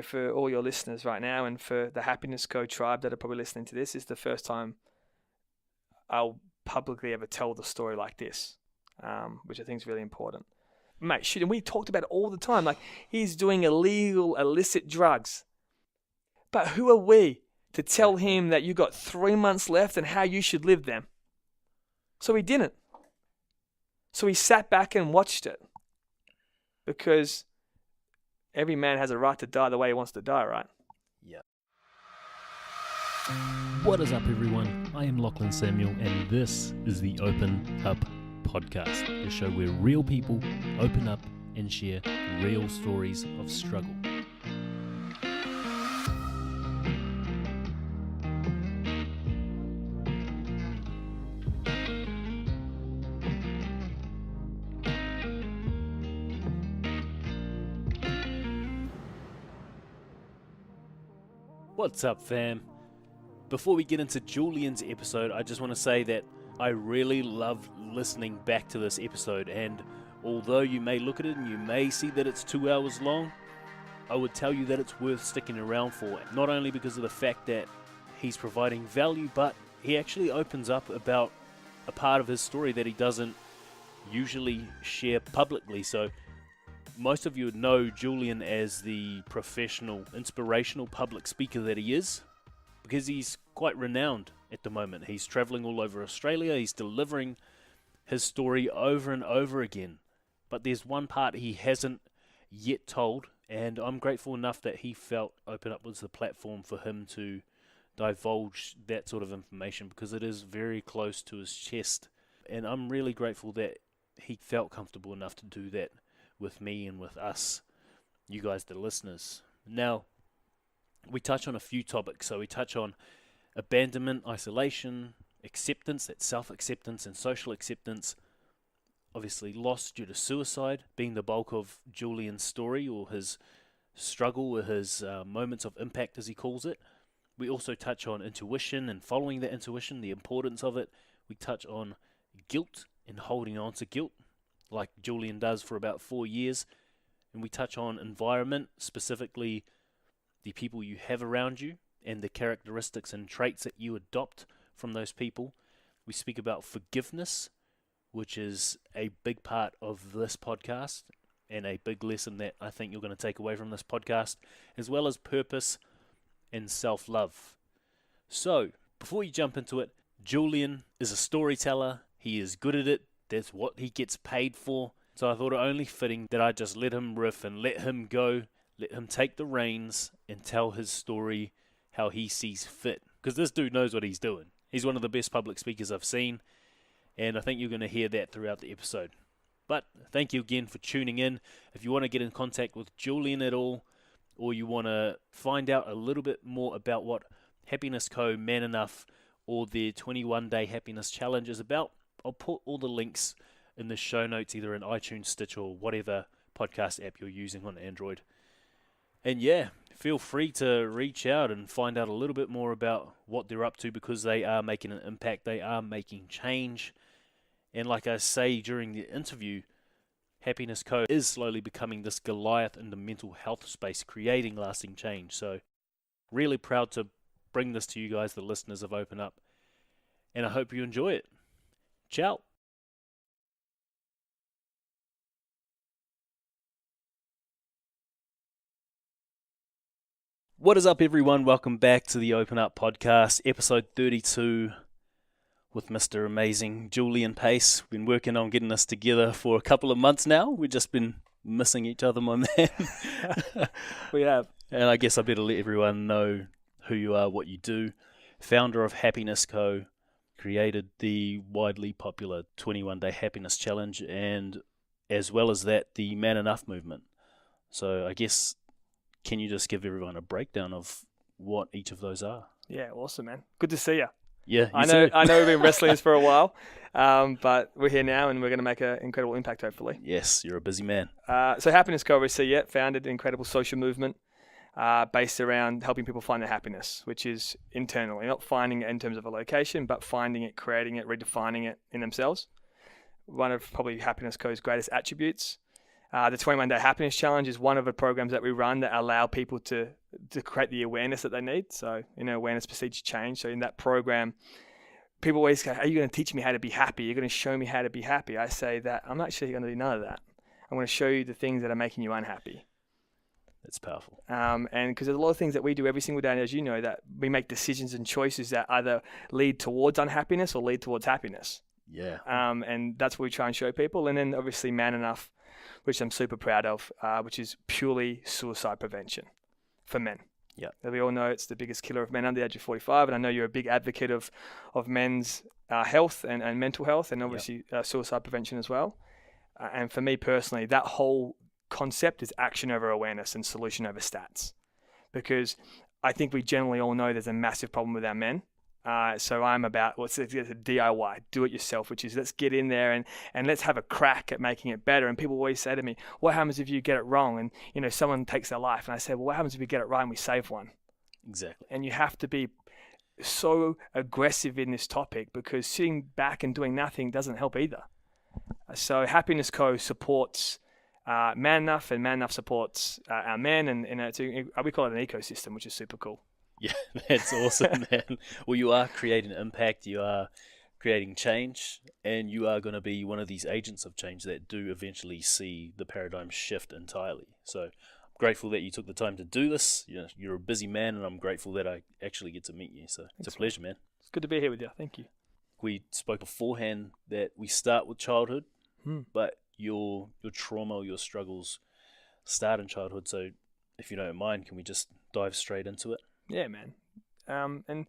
for all your listeners right now, and for the Happiness Co tribe that are probably listening to this, is the first time I'll publicly ever tell the story like this, which I think is really important. Mate, shit, and we talked about it all the time. Like, he's doing illegal, illicit drugs. But who are we to tell him that you got 3 months left and how you should live them? So he didn't. So he sat back and watched it. Because every man has a right to die the way he wants to die, right? Yeah. What is up, everyone? I am Lachlan Samuel, and this is the Open Up Podcast, the show where real people open up and share real stories of struggle. What's up, fam? Before we get into Julian's episode, I just want to say that I really love listening back to this episode, and although you may look at it and you may see that it's 2 hours long, I would tell you that it's worth sticking around for, not only because of the fact that he's providing value, but he actually opens up about a part of his story that he doesn't usually share publicly. So most of you would know Julian as the professional, inspirational public speaker that he is, because he's quite renowned at the moment. He's traveling all over Australia, he's delivering his story over and over again. But there's one part he hasn't yet told, and I'm grateful enough that he felt Open Up was the platform for him to divulge that sort of information, because it is very close to his chest. And I'm really grateful that he felt comfortable enough to do that with me and with us, you guys, the listeners. Now, we touch on a few topics. So we touch on abandonment, isolation, acceptance, that's self-acceptance and social acceptance. Obviously, loss due to suicide being the bulk of Julian's story, or his struggle, or his moments of impact, as he calls it. We also touch on intuition and following that intuition, the importance of it. We touch on guilt and holding on to guilt, like Julian does for about 4 years. And we touch on environment, specifically the people you have around you and the characteristics and traits that you adopt from those people. We speak about forgiveness, which is a big part of this podcast and a big lesson that I think you're going to take away from this podcast, as well as purpose and self-love. So, before you jump into it, Julian is a storyteller. He is good at it. That's what he gets paid for. So I thought it only fitting that I just let him riff and let him go, let him take the reins and tell his story how he sees fit. Because this dude knows what he's doing. He's one of the best public speakers I've seen, and I think you're going to hear that throughout the episode. But thank you again for tuning in. If you want to get in contact with Julian at all, or you want to find out a little bit more about what Happiness Co, Man Enough, or their 21-day happiness challenge is about, I'll put all the links in the show notes, either in iTunes, Stitch, or whatever podcast app you're using on Android. And yeah, feel free to reach out and find out a little bit more about what they're up to, because they are making an impact, they are making change. And like I say during the interview, Happiness Co is slowly becoming this Goliath in the mental health space, creating lasting change. So really proud to bring this to you guys, the listeners of Open Up. And I hope you enjoy it. Ciao. What is up, everyone? Welcome back to the Open Up Podcast, episode 32 with Mr. Amazing Julian Pace. We've been working on getting this together for a couple of months now. We've just been missing each other, my man. We have. And I guess I better let everyone know who you are, what you do. Founder of Happiness Co, created the widely popular 21-day happiness challenge, and as well as that, the Man Enough movement. So I guess, can you just give everyone a breakdown of what each of those are? Yeah, awesome, man. Good to see you. Yeah, I know we've been wrestling this for a while, but we're here now, and we're going to make an incredible impact, hopefully. Yes, you're a busy man. So Happiness Co, obviously, founded an incredible social movement based around helping people find their happiness, which is internally, not finding it in terms of a location, but finding it, creating it, redefining it in themselves. One of probably Happiness Co's greatest attributes The 21-Day Happiness Challenge is one of the programs that we run that allow people to create the awareness that they need. So, awareness precedes change. So in that program, people always go, are you going to teach me how to be happy? You're going to show me how to be happy. I say that I'm actually going to do none of that. I'm going to show you the things that are making you unhappy. That's powerful. And because there's a lot of things that we do every single day, and as you know, that we make decisions and choices that either lead towards unhappiness or lead towards happiness. Yeah. And that's what we try and show people. And then obviously Man Enough, which I'm super proud of, which is purely suicide prevention for men. Yeah. We all know it's the biggest killer of men under the age of 45. And I know you're a big advocate of men's health and mental health, and obviously suicide prevention as well. And for me personally, that whole concept is action over awareness and solution over stats. Because I think we generally all know there's a massive problem with our men. So I'm about it's a DIY, do it yourself, which is let's get in there and let's have a crack at making it better. And people always say to me, what happens if you get it wrong and someone takes their life? And I say, well, what happens if we get it right and we save one? Exactly. And you have to be so aggressive in this topic, because sitting back and doing nothing doesn't help either. So Happiness Co supports Man Enough, and Man Enough supports our men, and we call it an ecosystem, which is super cool. Yeah, that's awesome, man. Well, you are creating impact, you are creating change, and you are going to be one of these agents of change that do eventually see the paradigm shift entirely. So I'm grateful that you took the time to do this. You're a busy man, and I'm grateful that I actually get to meet you. So it's a pleasure, man. It's good to be here with you. Thank you. We spoke beforehand that we start with childhood, but your trauma, your struggles start in childhood. So if you don't mind, can we just dive straight into it? Yeah, man. And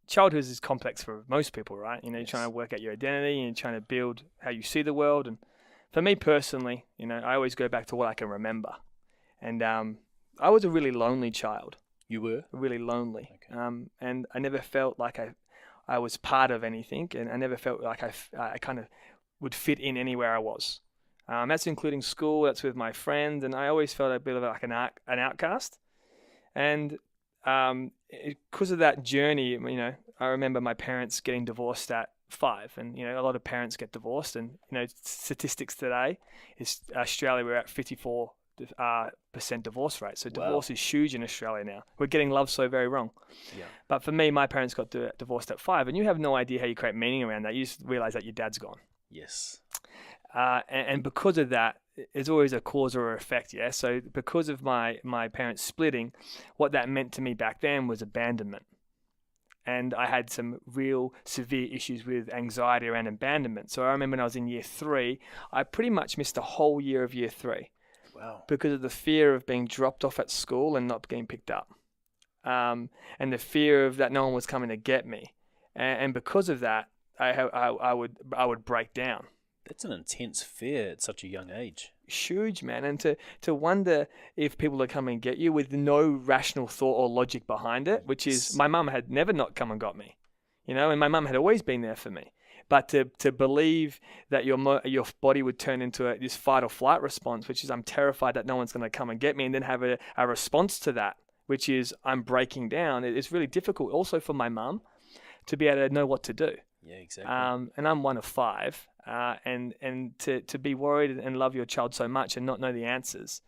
childhood is complex for most people, right? You're trying to work out your identity and you're trying to build how you see the world. And for me personally, I always go back to what I can remember. And I was a really lonely child. You were? Really lonely. Okay. And I never felt like I was part of anything, and I never felt like I kind of would fit in anywhere I was. That's including school, that's with my friends, and I always felt a bit of like an outcast. And because of that journey, I remember my parents getting divorced at 5, and a lot of parents get divorced, and statistics today is Australia, we're at 54% divorce rate. So divorce is huge in Australia now. We're getting love so very wrong. Yeah. But for me, my parents got divorced at 5, and you have no idea how you create meaning around that. You just realize that your dad's gone. Yes. And because of that, it's always a cause or effect, yeah? So because of my parents splitting, what that meant to me back then was abandonment. And I had some real severe issues with anxiety around abandonment. So I remember when I was in year 3, I pretty much missed a whole year of year 3. Wow. Because of the fear of being dropped off at school and not getting picked up. And the fear of that no one was coming to get me. And because of that, I would break down. That's an intense fear at such a young age. Huge, man. And to wonder if people are coming and get you with no rational thought or logic behind it, which is my mum had never not come and got me, and my mum had always been there for me. But to believe that your body would turn into this fight or flight response, which is I'm terrified that no one's going to come and get me, and then have a response to that, which is I'm breaking down, it's really difficult also for my mum to be able to know what to do. Yeah, exactly. And I'm one of 5. And to be worried and love your child so much and not know the answers.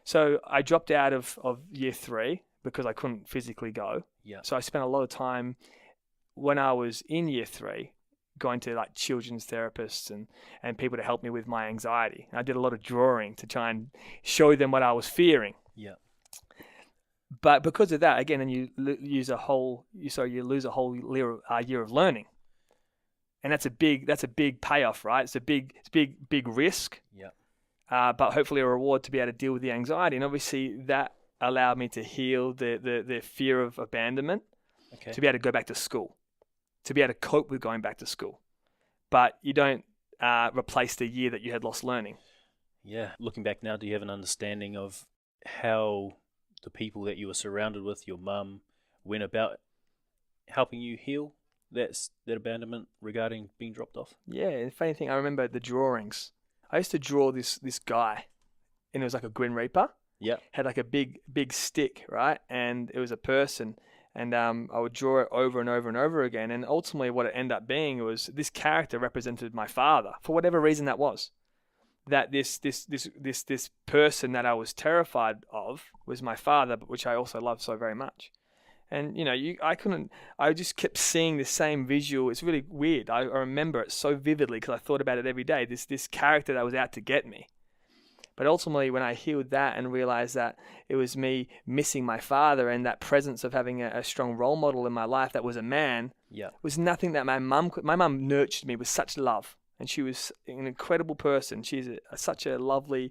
So I dropped out of year 3 because I couldn't physically go. Yeah. So I spent a lot of time when I was in year 3 going to like children's therapists and people to help me with my anxiety. I did a lot of drawing to try and show them what I was fearing. Yeah. But because of that, again, and you lose a whole year of learning. And that's a big payoff, right? It's a big risk. Yeah. But hopefully a reward to be able to deal with the anxiety. And obviously that allowed me to heal the fear of abandonment, to be able to go back to school, to be able to cope with going back to school. But you don't replace the year that you had lost learning. Yeah. Looking back now, do you have an understanding of how the people that you were surrounded with, your mum, went about helping you heal that abandonment regarding being dropped off? Yeah, and the funny thing, I remember the drawings. I used to draw this guy, and it was like a Grim Reaper. Yeah. Had like a big stick, right? And it was a person, and I would draw it over and over and over again. And ultimately what it ended up being was this character represented my father, for whatever reason that was. that this person that I was terrified of was my father, but which I also loved so very much. And I just kept seeing the same visual. It's really weird. I remember it so vividly because I thought about it every day. This character that was out to get me. But ultimately, when I healed that and realized that it was me missing my father and that presence of having a strong role model in my life that was a man, was nothing that my mum could. My mum nurtured me with such love. And she was an incredible person. She's such a lovely,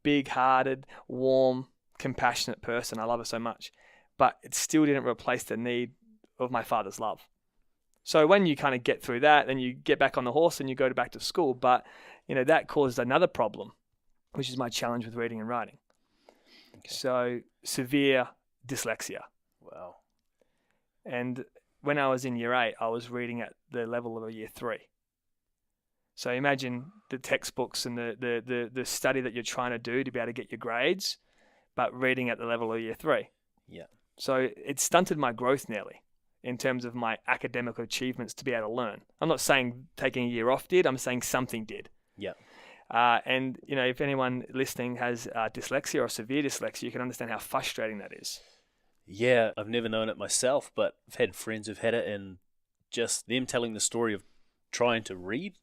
big-hearted, warm, compassionate person. I love her so much. But it still didn't replace the need of my father's love. So when you kind of get through that, then you get back on the horse and you go back to school. But, that caused another problem, which is my challenge with reading and writing. Okay. So severe dyslexia. Wow. And when I was in year 8, I was reading at the level of a year 3. So imagine the textbooks and the study that you're trying to do to be able to get your grades, but reading at the level of year 3. Yeah. So it stunted my growth nearly in terms of my academic achievements to be able to learn. I'm not saying taking a year off did. I'm saying something did. Yeah. And, if anyone listening has dyslexia or severe dyslexia, you can understand how frustrating that is. Yeah, I've never known it myself, but I've had friends who've had it, and just them telling the story of trying to read,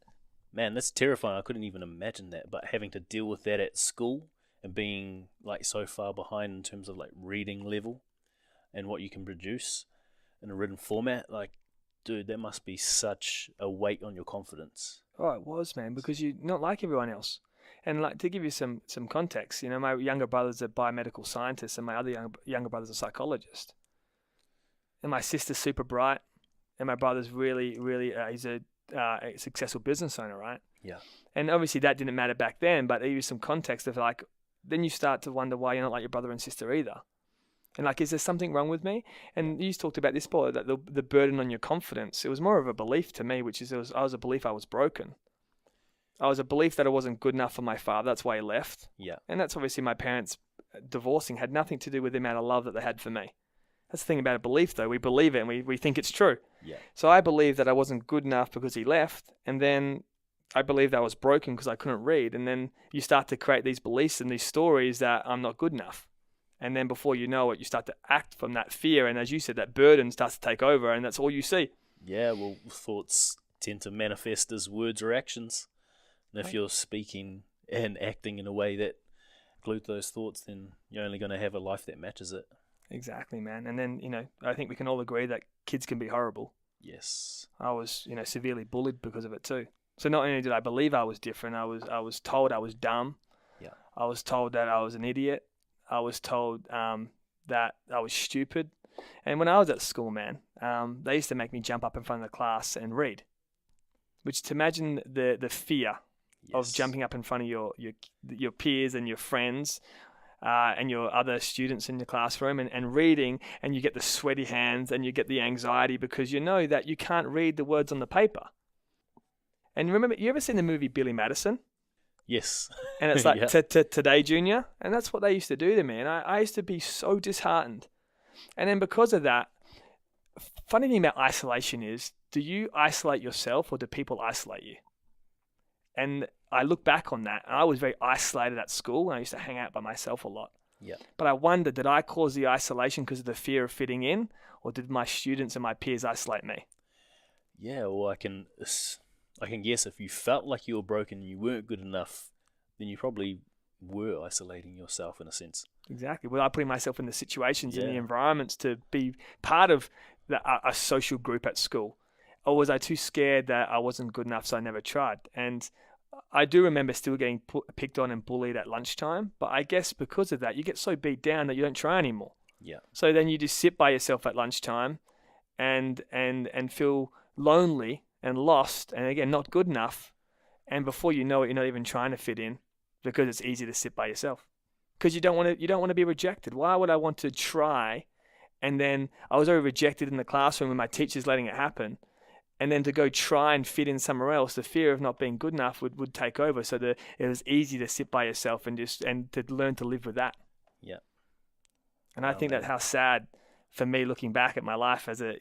man, that's terrifying. I couldn't even imagine that, but having to deal with that at school and being so far behind in terms of reading level and what you can produce in a written format, dude, that must be such a weight on your confidence. Oh, it was, man, because you're not like everyone else. And to give you some context, my younger brother's a biomedical scientist and my other younger brother's a psychologist. And my sister's super bright and my brother's really, really, he's a successful business owner, right? Yeah. And obviously that didn't matter back then, but there was some context of then you start to wonder why you're not like your brother and sister either. And is there something wrong with me? And you talked about this before, that the burden on your confidence. It was more of a belief to me, which is I was a belief I was broken. I was a belief that I wasn't good enough for my father. That's why he left. Yeah. And that's obviously my parents divorcing had nothing to do with the amount of love that they had for me. That's the thing about a belief, though. We believe it and we think it's true. Yeah. So I believed that I wasn't good enough because he left. And then I believed I was broken because I couldn't read. And then you start to create these beliefs and these stories that I'm not good enough. And then before you know it, you start to act from that fear. And as you said, that burden starts to take over and that's all you see. Yeah, well, thoughts tend to manifest as words or actions. And if you're speaking and acting in a way that includes those thoughts, then you're only going to have a life that matches it. Exactly, man. And then, I think we can all agree that kids can be horrible. Yes. I was, severely bullied because of it too. So not only did I believe I was different, I was told I was dumb. Yeah. I was told that I was an idiot. I was told that I was stupid. And when I was at school, man, they used to make me jump up in front of the class and read. Which to imagine the fear of jumping up in front of your peers and your friends and your other students in your classroom and reading, and you get the sweaty hands and you get the anxiety because you know that you can't read the words on the paper. And remember, you ever seen the movie Billy Madison? Yes. And it's like, today, Junior. And that's what they used to do to me. And I used to be so disheartened. And then because of that, funny thing about isolation is, do you isolate yourself or do people isolate you? And I look back on that, and I was very isolated at school, and I used to hang out by myself a lot. Yeah. But I wonder, did I cause the isolation because of the fear of fitting in, or did my students and my peers isolate me? Yeah, well, I can guess if you felt like you were broken and you weren't good enough, then you probably were isolating yourself in a sense. Exactly. Without putting myself in the situations and the environments to be part of a social group at school. Or was I too scared that I wasn't good enough, so I never tried? And I do remember still getting picked on and bullied at lunchtime, but I guess because of that, you get so beat down that you don't try anymore. Yeah. So then you just sit by yourself at lunchtime and feel lonely and lost, and again, not good enough. And before you know it, you're not even trying to fit in because it's easy to sit by yourself. Because you don't want to be rejected. Why would I want to try? And then I was already rejected in the classroom and my teacher's letting it happen. And then to go try and fit in somewhere else, the fear of not being good enough would take over. So it was easy to sit by yourself and to learn to live with that. Yeah. And I think that's how sad for me looking back at my life as a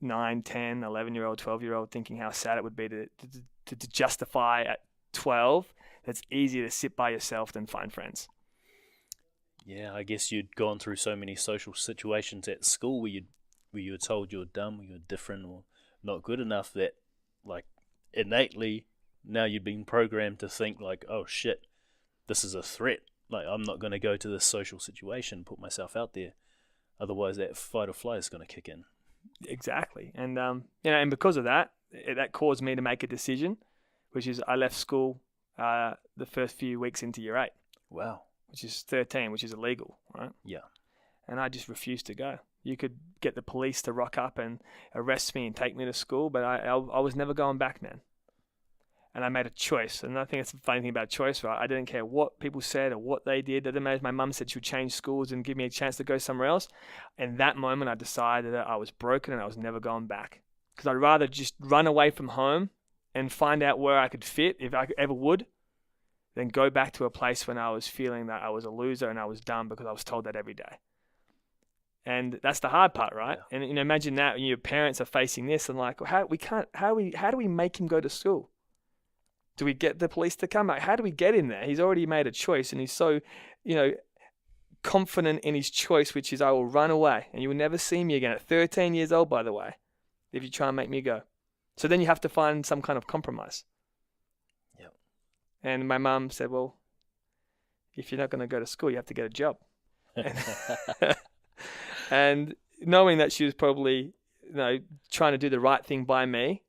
9, 10, 11-year-old, 12-year-old, thinking how sad it would be to to justify at 12, that's easier to sit by yourself than find friends. Yeah, I guess you'd gone through so many social situations at school where you were told you were dumb, or you were different, or not good enough, that like innately now you've been programmed to think like, oh shit, this is a threat. Like, I'm not going to go to this social situation, put myself out there. Otherwise, that fight or flight is going to kick in. Exactly. And, and because of that, that caused me to make a decision, which is I left school the first few weeks into year 8. Wow. Which is 13, which is illegal, right? Yeah. And I just refused to go. You could get the police to rock up and arrest me and take me to school, but I was never going back, man. And I made a choice. And I think that's the funny thing about choice, right? I didn't care what people said or what they did. It didn't matter if my mum said she would change schools and give me a chance to go somewhere else. In that moment, I decided that I was broken and I was never going back. Because I'd rather just run away from home and find out where I could fit, if I ever would, than go back to a place when I was feeling that I was a loser and I was dumb because I was told that every day. And that's the hard part, right? Yeah. And imagine that when your parents are facing this and like, how do we make him go to school? Do we get the police to come? How do we get him there? He's already made a choice and he's so, confident in his choice, which is I will run away and you will never see me again at 13 years old, by the way, if you try and make me go. So then you have to find some kind of compromise. Yep. And my mum said, well, if you're not going to go to school, you have to get a job. And knowing that she was probably, trying to do the right thing by me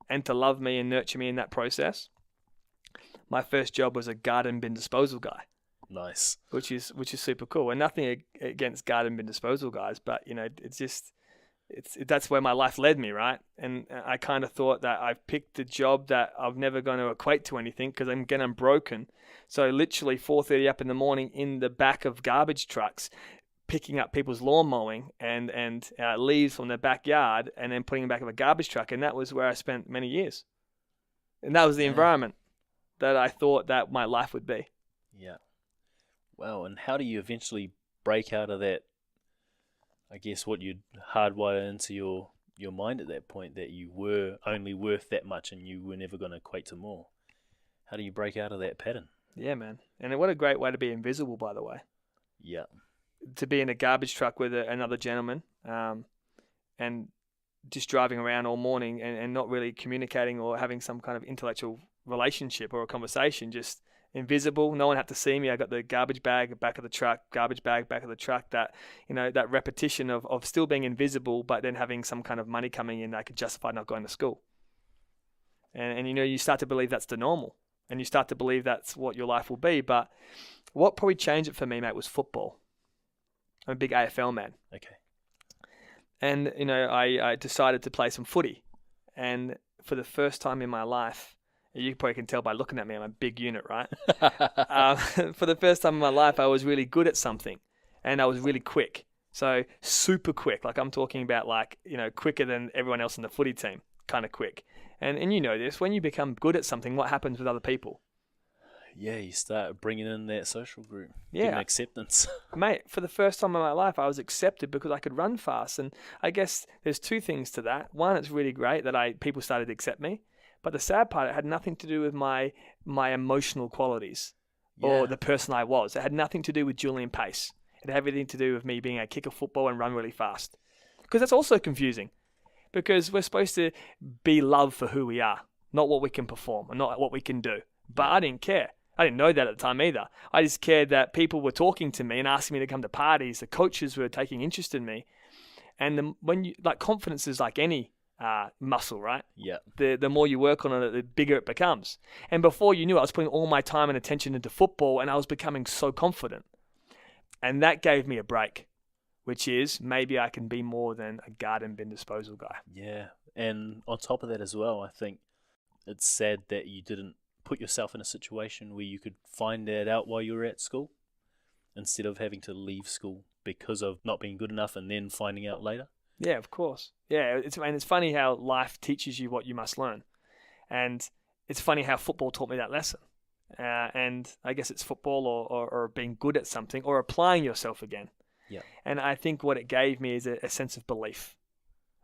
and to love me and nurture me in that process, my first job was a garden bin disposal guy. Nice. Which is super cool. And nothing against garden bin disposal guys, but that's where my life led me, right? And I kind of thought that I've picked a job that I'm never going to equate to anything because I'm broken. So literally 4:30 up in the morning in the back of garbage trucks, picking up people's lawn mowing and leaves from their backyard and then putting them back in a garbage truck. And that was where I spent many years. And that was the environment that I thought that my life would be. Yeah. Wow. And how do you eventually break out of that, I guess, what you'd hardwire into your mind at that point, that you were only worth that much and you were never going to equate to more? How do you break out of that pattern? Yeah, man. And what a great way to be invisible, by the way. Yeah. To be in a garbage truck with another gentleman and just driving around all morning and not really communicating or having some kind of intellectual relationship or a conversation, just invisible. No one had to see me. I got the garbage bag back of the truck, garbage bag back of the truck. That, that repetition of still being invisible, but then having some kind of money coming in that could justify not going to school. And you start to believe that's the normal, and you start to believe that's what your life will be. But what probably changed it for me, mate, was football. I'm a big AFL man. Okay. And, I decided to play some footy. And for the first time in my life, you probably can tell by looking at me, I'm a big unit, right? For the first time in my life, I was really good at something. And I was really quick. So super quick. Like I'm talking about quicker than everyone else in the footy team. Kind of quick. And you know this, when you become good at something, what happens with other people? Yeah, you start bringing in that social group. Yeah. Getting acceptance. Mate, for the first time in my life, I was accepted because I could run fast. And I guess there's two things to that. One, it's really great that people started to accept me. But the sad part, it had nothing to do with my emotional qualities or the person I was. It had nothing to do with Julian Pace. It had everything to do with me being a kick of football and run really fast. Because that's also confusing. Because we're supposed to be loved for who we are, not what we can perform and not what we can do. But I didn't care. I didn't know that at the time either. I just cared that people were talking to me and asking me to come to parties. The coaches were taking interest in me. And confidence is like any muscle, right? Yeah. The more you work on it, the bigger it becomes. And before you knew it, I was putting all my time and attention into football and I was becoming so confident. And that gave me a break, which is maybe I can be more than a garden bin disposal guy. Yeah. And on top of that as well, I think it's sad that you didn't put yourself in a situation where you could find that out while you were at school instead of having to leave school because of not being good enough and then finding out later. Yeah, of course. Yeah, it's funny how life teaches you what you must learn. And it's funny how football taught me that lesson. And I guess it's football or being good at something or applying yourself again. Yeah. And I think what it gave me is a sense of belief.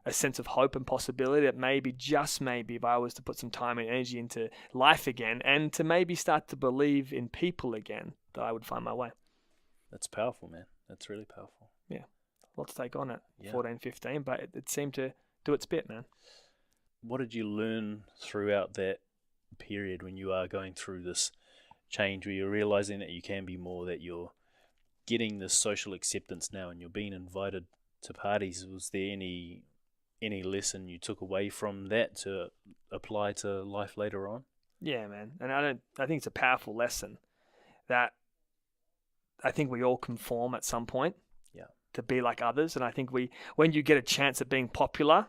a sense of hope and possibility that maybe, just maybe, if I was to put some time and energy into life again and to maybe start to believe in people again, that I would find my way. That's powerful, man. That's really powerful. Yeah. A lot to take on at Yeah. 14, 15, but it seemed to do its bit, man. What did you learn throughout that period when you are going through this change, where you're realizing that you can be more, that you're getting this social acceptance now and you're being invited to parties? Was there any lesson you took away from that to apply to life later on? Yeah, man. And I think it's a powerful lesson that I think we all conform at some point. Yeah. To be like others. And I think when you get a chance at being popular,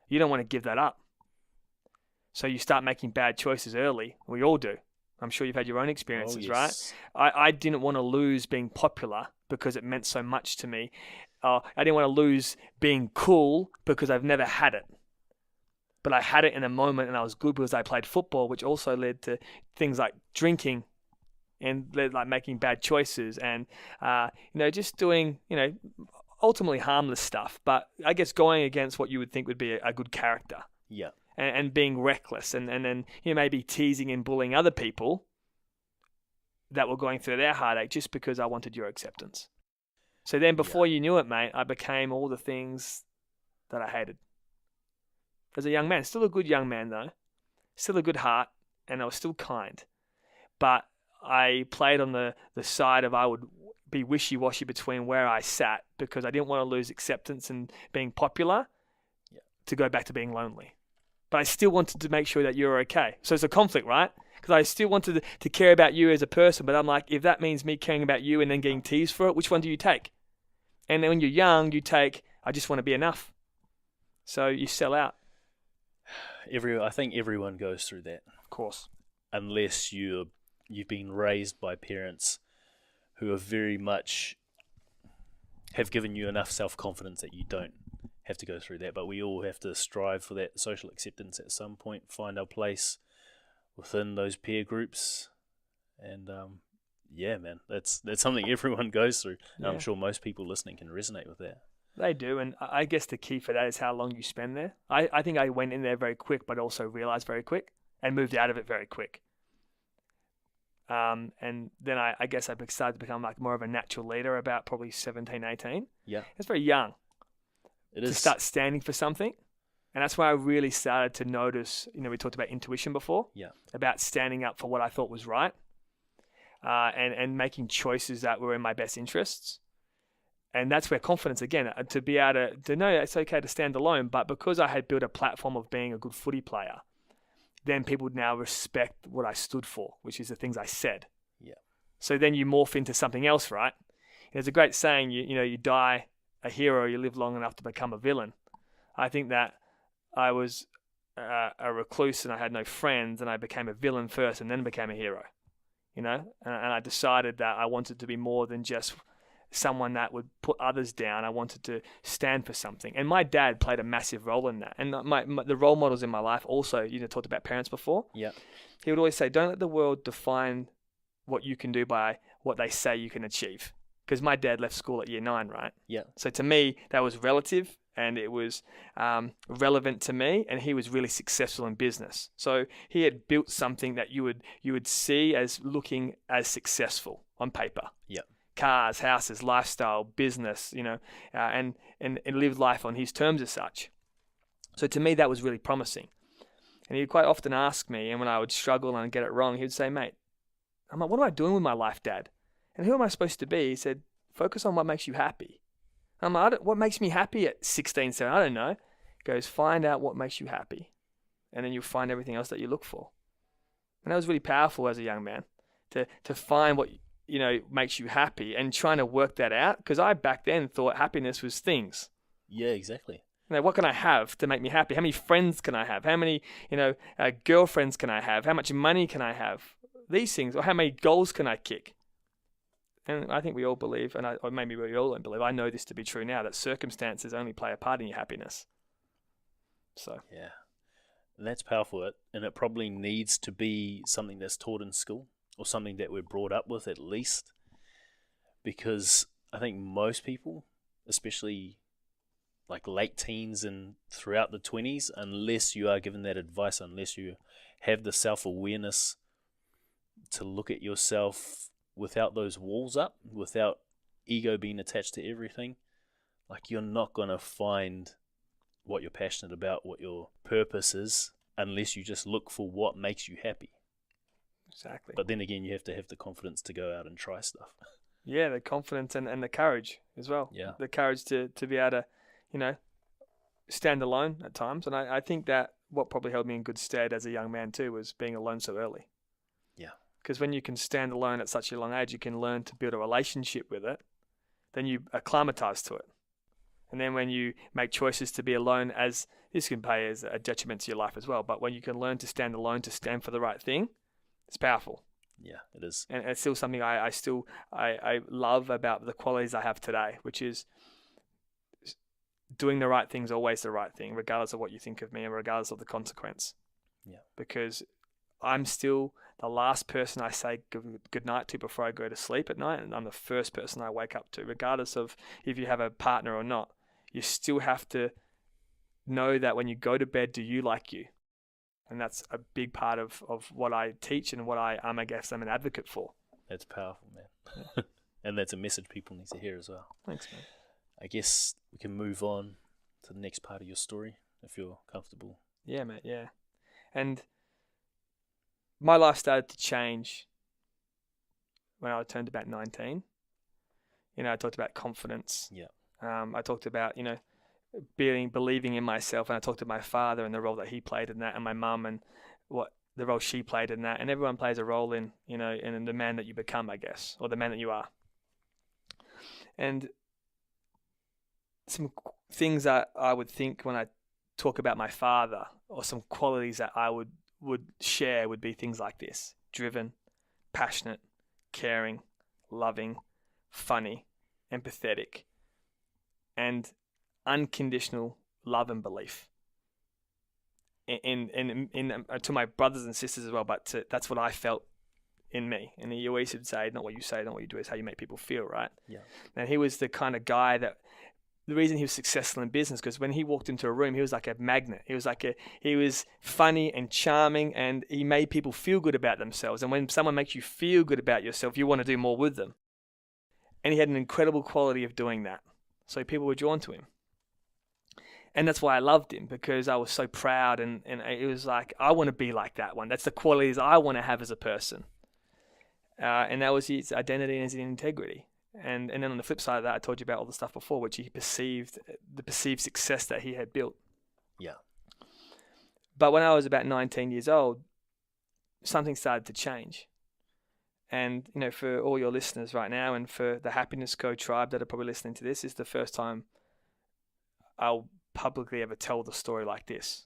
you don't want to give that up. So you start making bad choices early. We all do. I'm sure you've had your own experiences, yes. right? I didn't want to lose being popular because it meant so much to me. I didn't want to lose being cool because I've never had it. But I had it in a moment, and I was good because I played football, which also led to things like drinking and led like making bad choices and, just doing, ultimately harmless stuff. But I guess going against what you would think would be a good character. Yeah. And being reckless and then maybe teasing and bullying other people that were going through their heartache just because I wanted your acceptance. So then before you knew it, mate, I became all the things that I hated. As a young man, still a good young man though, still a good heart, and I was still kind. But I played on the side of I would be wishy-washy between where I sat because I didn't want to lose acceptance and being popular to go back to being lonely. But I still wanted to make sure that you were okay. So it's a conflict, right? Because I still wanted to care about you as a person, but I'm like, if that means me caring about you and then getting teased for it, which one do you take? And then when you're young, you take, I just want to be enough. So you sell out. I think everyone goes through that. Of course. Unless you've been raised by parents who are very much have given you enough self-confidence that you don't have to go through that. But we all have to strive for that social acceptance at some point, find our place within those peer groups. And man, that's something everyone goes through. And I'm sure most people listening can resonate with that. They do, and I guess the key for that is how long you spend there. I think I went in there very quick, but also realized very quick and moved out of it very quick. And then I guess I started to become like more of a natural leader about probably 17, 18. Yeah. It's very young. It is. To start standing for something. And that's why I really started to notice, we talked about intuition before. Yeah. About standing up for what I thought was right. And making choices that were in my best interests. And that's where confidence, again, to be able to know it's okay to stand alone. But because I had built a platform of being a good footy player, then people would now respect what I stood for, which is the things I said. Yeah. So then you morph into something else, right? There's a great saying, you die a hero, you live long enough to become a villain. I think that I was a recluse and I had no friends, and I became a villain first and then became a hero, and I decided that I wanted to be more than just someone that would put others down. I wanted to stand for something. And my dad played a massive role in that. And the role models in my life also, talked about parents before. Yeah. He would always say, don't let the world define what you can do by what they say you can achieve. Because my dad left school at year 9, right? Yeah. So to me, that was relative and it was relevant to me, and he was really successful in business. So he had built something that you would see as looking as successful on paper. Yeah. Cars, houses, lifestyle, business, and lived life on his terms as such. So to me, that was really promising. And he'd quite often ask me, and when I would struggle and get it wrong, he would say, mate, I'm like, what am I doing with my life, Dad? And who am I supposed to be? He said, focus on what makes you happy. I'm like, what makes me happy at 16, 17? I don't know. He goes, find out what makes you happy. And then you'll find everything else that you look for. And that was really powerful as a young man, to find what makes you happy and trying to work that out. Because I back then thought happiness was things. Yeah, exactly. What can I have to make me happy? How many friends can I have? How many, girlfriends can I have? How much money can I have? These things, or how many goals can I kick? And I think we all believe, or maybe we all don't believe, I know this to be true now, that circumstances only play a part in your happiness. So yeah, and that's powerful, and it probably needs to be something that's taught in school, or something that we're brought up with at least, because I think most people, especially like late teens and throughout the 20s, unless you are given that advice, unless you have the self-awareness to look at yourself without those walls up, without ego being attached to everything. Like, you're not going to find what you're passionate about, what your purpose is, unless you just look for what makes you happy. Exactly. But then again, you have to have the confidence to go out and try stuff. Yeah, the confidence and the courage as well. Yeah. The courage to be able to, you know, stand alone at times. And I think that what probably held me in good stead as a young man too was being alone so early. Yeah. Because when you can stand alone at such a young age, you can learn to build a relationship with it. Then you acclimatize to it. And then when you make choices to be alone, as this can pay as a detriment to your life as well, but when you can learn to stand alone, to stand for the right thing, it's powerful. Yeah, it is. And it's still something I love about the qualities I have today, which is doing the right thing is always the right thing, regardless of what you think of me and regardless of the consequence. Yeah. Because I'm still the last person I say good night to before I go to sleep at night, and I'm the first person I wake up to, regardless of if you have a partner or not. You still have to know that when you go to bed, do you like you? And that's a big part of what I teach and what I'm an advocate for. That's powerful, man. And that's a message people need to hear as well. Thanks, man. I guess we can move on to the next part of your story, if you're comfortable. Yeah, mate, yeah. And my life started to change when I turned about 19. You know, I talked about confidence. Yeah. I talked about, you know, believing in myself, and I talked to my father and the role that he played in that, and my mum and what the role she played in that, and everyone plays a role in, you know, in the man that you become, I guess, or the man that you are. And some things that I would think when I talk about my father, or some qualities that I would share, would be things like this: driven, passionate, caring, loving, funny, empathetic, and unconditional love and belief in to my brothers and sisters as well, but that's what I felt in me. And he always would say, not what you say, not what you do, is how you make people feel, right? Yeah. And he was the kind of guy that, the reason he was successful in business, because when he walked into a room, he was like a magnet. He was funny and charming, and he made people feel good about themselves. And when someone makes you feel good about yourself, you want to do more with them. And he had an incredible quality of doing that. So people were drawn to him. And that's why I loved him, because I was so proud, and it was like, I want to be like that one. That's the qualities I want to have as a person. And that was his identity and his integrity. And then on the flip side of that, I told you about all the stuff before, which he perceived, the perceived success that he had built. Yeah. But when I was about 19 years old, something started to change. And, you know, for all your listeners right now, and for the Happiness Co tribe that are probably listening to this, is the first time I'll publicly ever tell the story like this,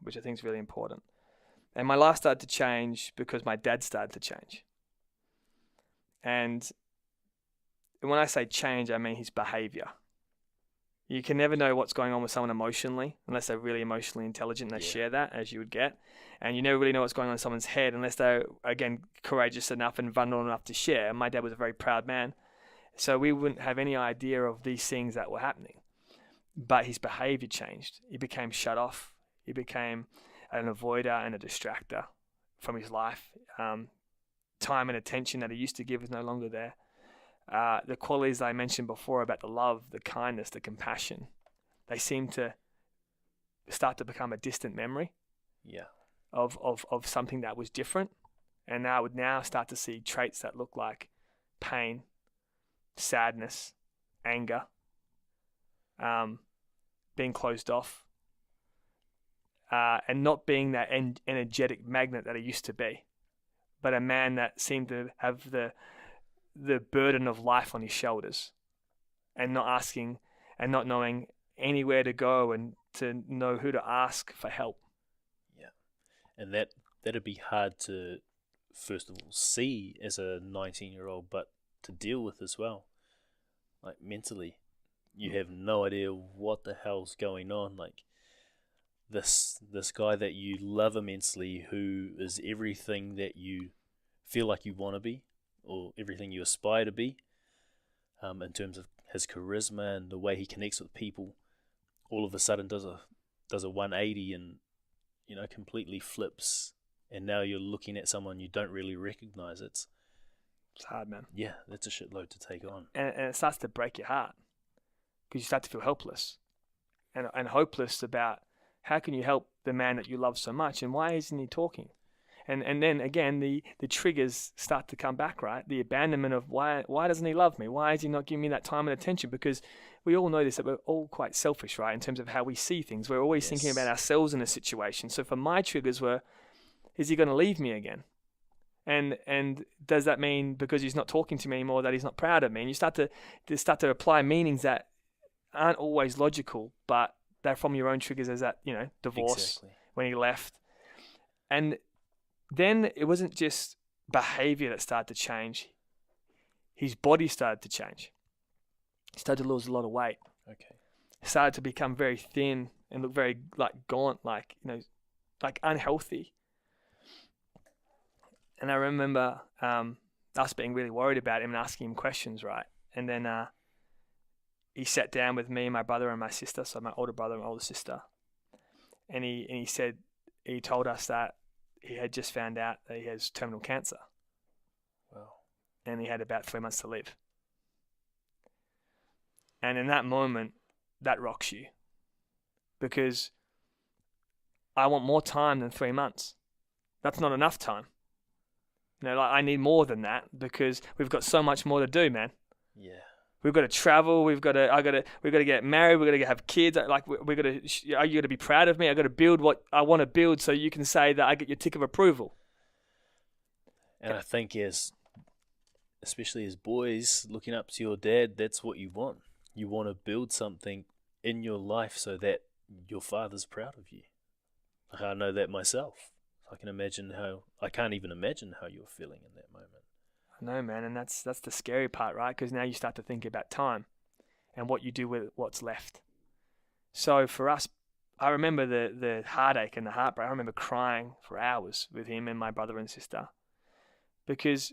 which I think is really important. And my life started to change because my dad started to change. And when I say change, I mean his behavior. You can never know what's going on with someone emotionally unless they're really emotionally intelligent and they share that, as you would get. And you never really know what's going on in someone's head unless they're, again, courageous enough and vulnerable enough to share. And my dad was a very proud man, so we wouldn't have any idea of these things that were happening. But his behavior changed. He became shut off. He became an avoider and a distractor from his life. Time and attention that he used to give was no longer there. The qualities I mentioned before about the love, the kindness, the compassion, they seem to start to become a distant memory. Yeah. Of something that was different. And I would now start to see traits that look like pain, sadness, anger, being closed off, and not being that energetic magnet that he used to be, but a man that seemed to have the burden of life on his shoulders, and not asking and not knowing anywhere to go and to know who to ask for help. Yeah. And that'd be hard to, first of all, see as a 19-year-old, but to deal with as well. Like, mentally, you have no idea what the hell's going on. Like, this guy that you love immensely, who is everything that you feel like you want to be, or everything you aspire to be, in terms of his charisma and the way he connects with people, all of a sudden does a 180 and, completely flips, and now you're looking at someone you don't really recognize. It's hard, man. Yeah, that's a shitload to take on. And it starts to break your heart because you start to feel helpless and hopeless about how can you help the man that you love so much, and why isn't he talking? And then again, the triggers start to come back, right? The abandonment of why doesn't he love me? Why is he not giving me that time and attention? Because we all know this, that we're all quite selfish, right? In terms of how we see things. We're always thinking about ourselves in a situation. So for my triggers were, is he going to leave me again? And does that mean because he's not talking to me anymore that he's not proud of me? And you start to apply meanings that aren't always logical, but they're from your own triggers, as that, divorce, when he left. And then it wasn't just behavior that started to change. His body started to change. He started to lose a lot of weight. Okay. He started to become very thin and look very gaunt, like unhealthy. And I remember us being really worried about him and asking him questions, right? And then he sat down with me, my brother, and my sister, so my older brother and older sister. And he told us that he had just found out that he has terminal cancer. Wow. And he had about 3 months to live. And in that moment, that rocks you. Because I want more time than 3 months. That's not enough time. I need more than that because we've got so much more to do, man. Yeah. We've got to travel. We've got to get married. We've got to have kids. Are you got to be proud of me? I got to build what I want to build so you can say that I get your tick of approval. And I think especially as boys, looking up to your dad, that's what you want. You want to build something in your life so that your father's proud of you. I know that myself. I can't even imagine how you're feeling in that moment. I know, man, and that's the scary part, right? Because now you start to think about time and what you do with what's left. So for us, I remember the heartache and the heartbreak. I remember crying for hours with him and my brother and sister, because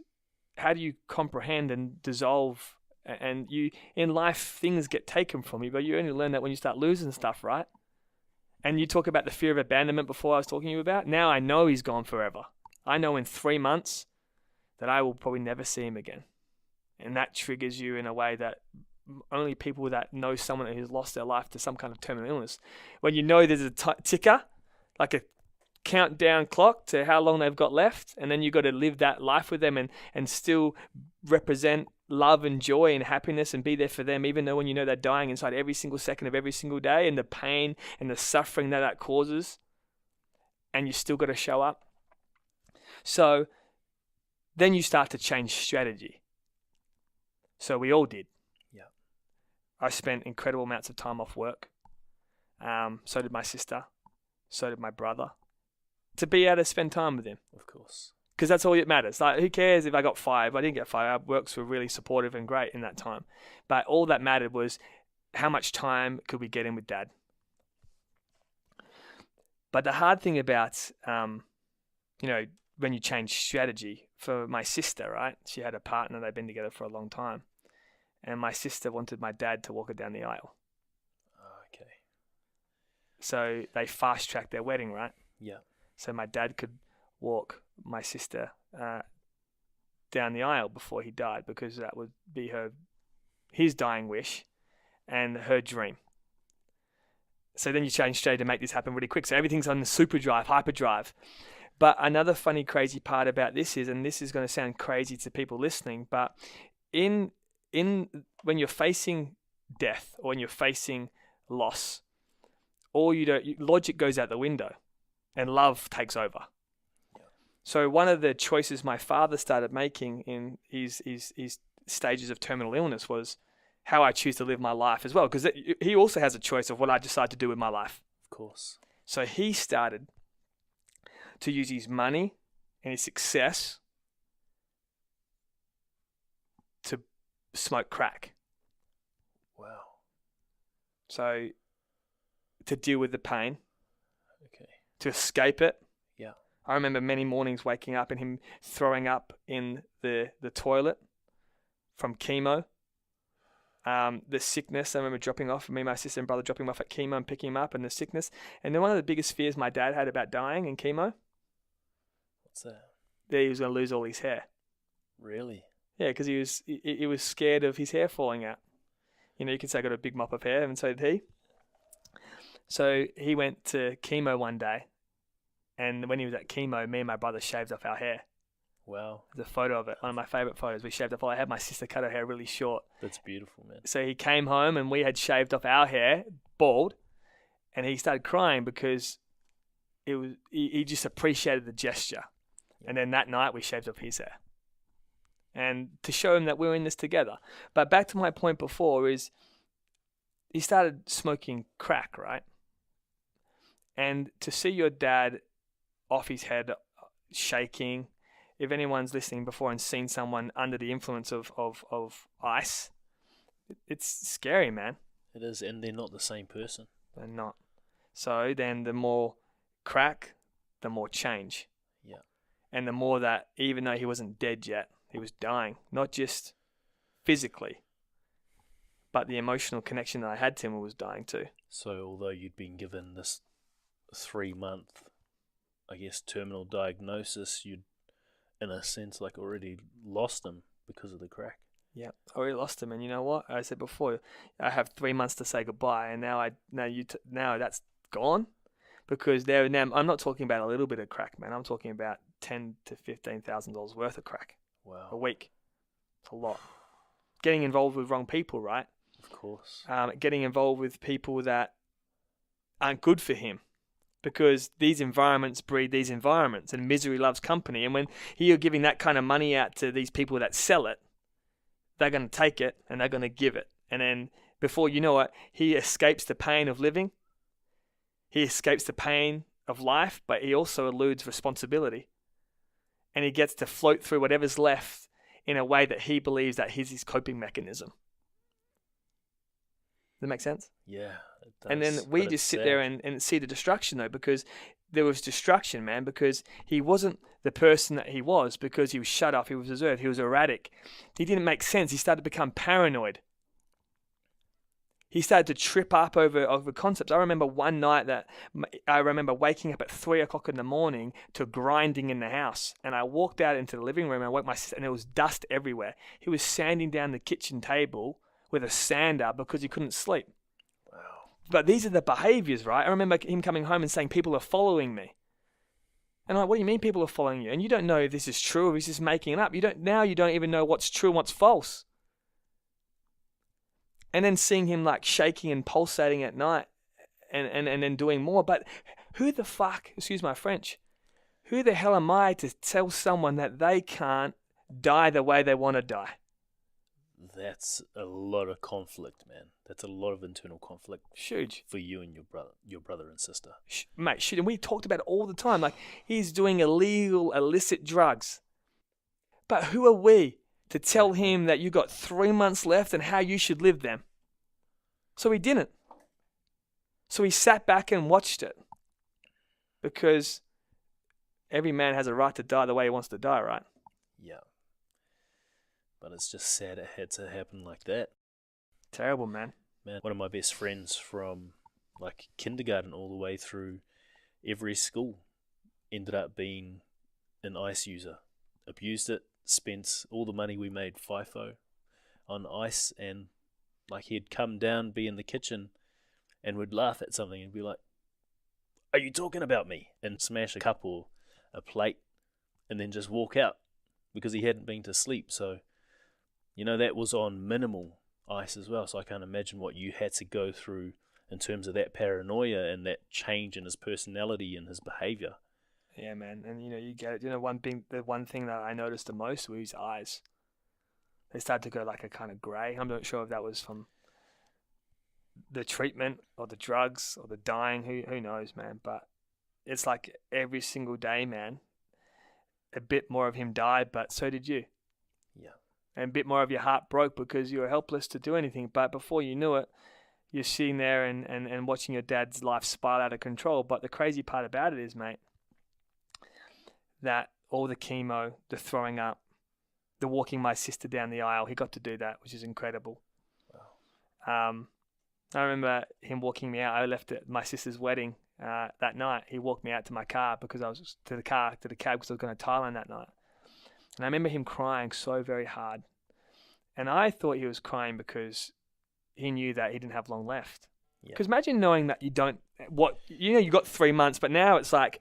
how do you comprehend and dissolve? And you in life, things get taken from you, but you only learn that when you start losing stuff, right? And you talk about the fear of abandonment before I was talking to you about. Now I know he's gone forever. I know in 3 months that I will probably never see him again. And that triggers you in a way that only people that know someone who's lost their life to some kind of terminal illness. When you know there's a ticker, like a countdown clock to how long they've got left, and then you got to live that life with them and still represent love and joy and happiness and be there for them, even though when you know they're dying inside every single second of every single day, and the pain and the suffering that causes, and you still got to show up. So then you start to change strategy. So we all did. Yeah. I spent incredible amounts of time off work. So did my sister. So did my brother. To be able to spend time with him. Of course. Because that's all that matters. Like, who cares if I got 5? I didn't get 5. Our works were really supportive and great in that time. But all that mattered was how much time could we get in with Dad. But the hard thing about, when you change strategy, for my sister, right? She had a partner. They'd been together for a long time. And my sister wanted my dad to walk her down the aisle. Okay. So they fast-tracked their wedding, right? Yeah. So my dad could walk my sister down the aisle before he died, because that would be his dying wish and her dream. So then you change strategy to make this happen really quick. So everything's on the hyperdrive. But another funny, crazy part about this is, and this is going to sound crazy to people listening, but in when you're facing death or when you're facing loss, logic goes out the window and love takes over. So one of the choices my father started making in his stages of terminal illness was how I choose to live my life as well, because he also has a choice of what I decide to do with my life. Of course. So he started to use his money and his success to smoke crack. Wow. So to deal with the pain, okay, to escape it. Yeah. I remember many mornings waking up and him throwing up in the toilet from chemo. the sickness. I remember dropping off, me, my sister and brother dropping him off at chemo and picking him up, and the sickness. And then one of the biggest fears my dad had about dying in chemo, What's that? that he was going to lose all his hair. Really? Yeah, because he was scared of his hair falling out. You know, you could say I got a big mop of hair, and so did he. So he went to chemo one day, and when he was at chemo, me and my brother shaved off our hair. Wow. There's a photo of it, one of my favourite photos. We shaved off all. I had my sister cut her hair really short. That's beautiful, man. So he came home, and we had shaved off our hair, bald, and he started crying because he just appreciated the gesture. And then that night, we shaved off his hair. And to show him that we're in this together. But back to my point before is he started smoking crack, right? And to see your dad off his head, shaking, if anyone's listening before and seen someone under the influence of ice, it's scary, man. It is, and they're not the same person. They're not. So then the more crack, the more change. Yeah. And the more that, even though he wasn't dead yet, he was dying, not just physically, but the emotional connection that I had to him was dying too. So although you'd been given this 3-month, I guess, terminal diagnosis, you'd, in a sense, like already lost him because of the crack. Yeah, I already lost him, and you know what? I said before, I have 3 months to say goodbye, and now now that's gone, because now I'm not talking about a little bit of crack, man. I'm talking about $10,000 to $15,000 worth of crack. Wow. A week. It's a lot. Getting involved with wrong people, right? Of course. Getting involved with people that aren't good for him, because these environments breed these environments, and misery loves company. And when you're giving that kind of money out to these people that sell it, they're going to take it and they're going to give it. And then before you know it, he escapes the pain of living. He escapes the pain of life, but he also eludes responsibility. And he gets to float through whatever's left in a way that he believes that is his coping mechanism. Does that make sense? Yeah, it does. And then we just sit there and see the destruction, though, because there was destruction, man, because he wasn't the person that he was, because he was shut off, he was reserved, he was erratic. He didn't make sense. He started to become paranoid. He started to trip up over concepts. I remember one night that I remember waking up at 3 o'clock in the morning to grinding in the house. And I walked out into the living room and I woke my sister, and there was dust everywhere. He was sanding down the kitchen table with a sander because he couldn't sleep. Wow. But these are the behaviors, right? I remember him coming home and saying, people are following me. And I'm like, what do you mean people are following you? And you don't know if this is true or if he's just making it up. You don't even know what's true and what's false. And then seeing him like shaking and pulsating at night and then doing more. But who the fuck, excuse my French, who the hell am I to tell someone that they can't die the way they want to die? That's a lot of conflict, man. That's a lot of internal conflict. Huge. For you and your brother and sister. Mate, shit. And we talked about it all the time. Like, he's doing illegal, illicit drugs. But who are we to tell him that you got 3 months left and how you should live them? So he didn't. So he sat back and watched it. Because every man has a right to die the way he wants to die, right? Yeah. But it's just sad it had to happen like that. Terrible, man. Man, one of my best friends from like kindergarten all the way through every school ended up being an ice user. Abused it, spent all the money we made FIFO on ice, and like he'd come down, be in the kitchen, and would laugh at something and be like, "Are you talking about me?" and smash a cup or a plate and then just walk out because he hadn't been to sleep. So, you know, that was on minimal ice as well. So I can't imagine what you had to go through in terms of that paranoia and that change in his personality and his behavior. Yeah, man. And, you know, you get it. You know, the one thing that I noticed the most was his eyes. They started to go like a kind of grey. I'm not sure if that was from the treatment or the drugs or the dying. Who knows, man? But it's like every single day, man, a bit more of him died, but so did you. Yeah. And a bit more of your heart broke because you were helpless to do anything. But before you knew it, you're sitting there and watching your dad's life spiral out of control. But the crazy part about it is, mate, that all the chemo, the throwing up, the walking my sister down the aisle, he got to do that, which is incredible. Wow. I remember him walking me out. I left at my sister's wedding that night. He walked me out to my car because I was to the cab because I was going to Thailand that night. And I remember him crying so very hard. And I thought he was crying because he knew that he didn't have long left. Because imagine knowing that you got 3 months, but now it's like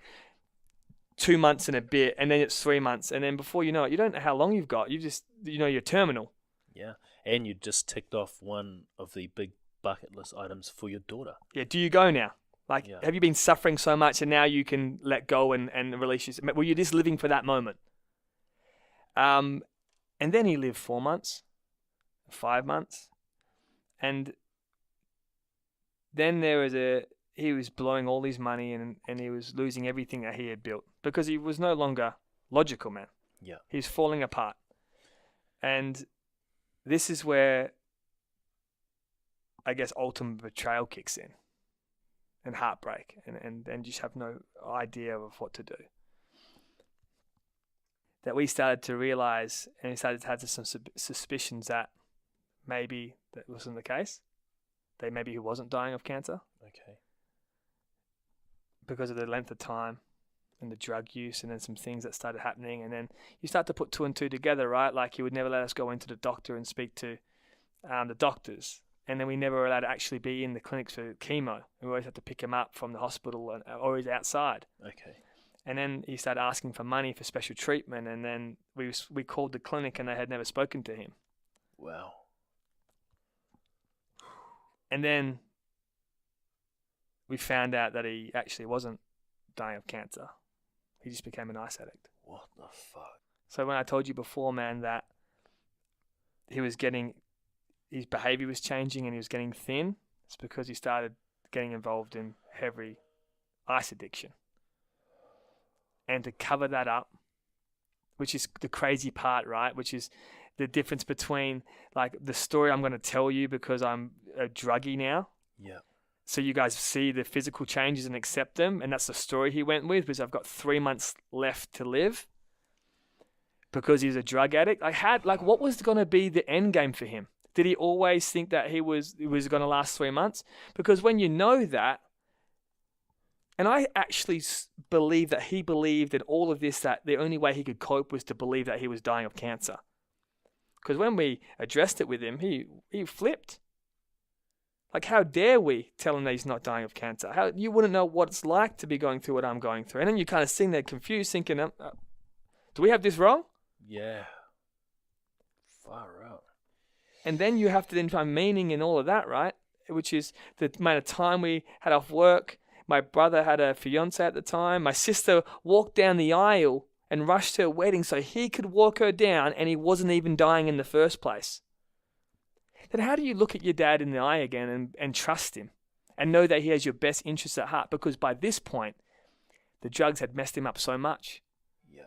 2 months and a bit, and then it's 3 months, and then before you know it, you don't know how long you've got. You just, you're terminal. Yeah, and you just ticked off one of the big bucket list items for your daughter. Yeah, do you go now? Like, have you been suffering so much and now you can let go and release yourself? Were you just living for that moment? And then he lived 4 months, 5 months. And then he was blowing all his money and he was losing everything that he had built because he was no longer logical, man. Yeah. He's falling apart. And this is where, I guess, ultimate betrayal kicks in and heartbreak and just have no idea of what to do. That we started to realize and we started to have some suspicions that maybe that wasn't the case. That maybe he wasn't dying of cancer. Okay. Because of the length of time and the drug use and then some things that started happening. And then you start to put two and two together, right? Like he would never let us go into the doctor and speak to the doctors. And then we never were allowed to actually be in the clinics for chemo. We always had to pick him up from the hospital or he's outside. Okay. And then he started asking for money for special treatment. And then we called the clinic and they had never spoken to him. Wow. And then we found out that he actually wasn't dying of cancer. He just became an ice addict. What the fuck? So when I told you before, man, that his behavior was changing and he was getting thin, it's because he started getting involved in heavy ice addiction. And to cover that up, which is the crazy part, right? Which is the difference between like the story I'm going to tell you because I'm a druggie now. Yeah. So you guys see the physical changes and accept them. And that's the story he went with, because I've got 3 months left to live because he's a drug addict. What was going to be the end game for him? Did he always think that it was going to last 3 months? Because when you know that, and I actually believe that he believed in all of this, that the only way he could cope was to believe that he was dying of cancer. Because when we addressed it with him, he flipped. Like, how dare we tell him that he's not dying of cancer? You wouldn't know what it's like to be going through what I'm going through. And then you kind of sitting there confused, thinking, do we have this wrong? Yeah. Far out. And then you have to then find meaning in all of that, right? Which is the amount of time we had off work. My brother had a fiance at the time. My sister walked down the aisle and rushed to her wedding so he could walk her down, and he wasn't even dying in the first place. Then how do you look at your dad in the eye again and trust him and know that he has your best interests at heart? Because by this point, the drugs had messed him up so much. Yeah.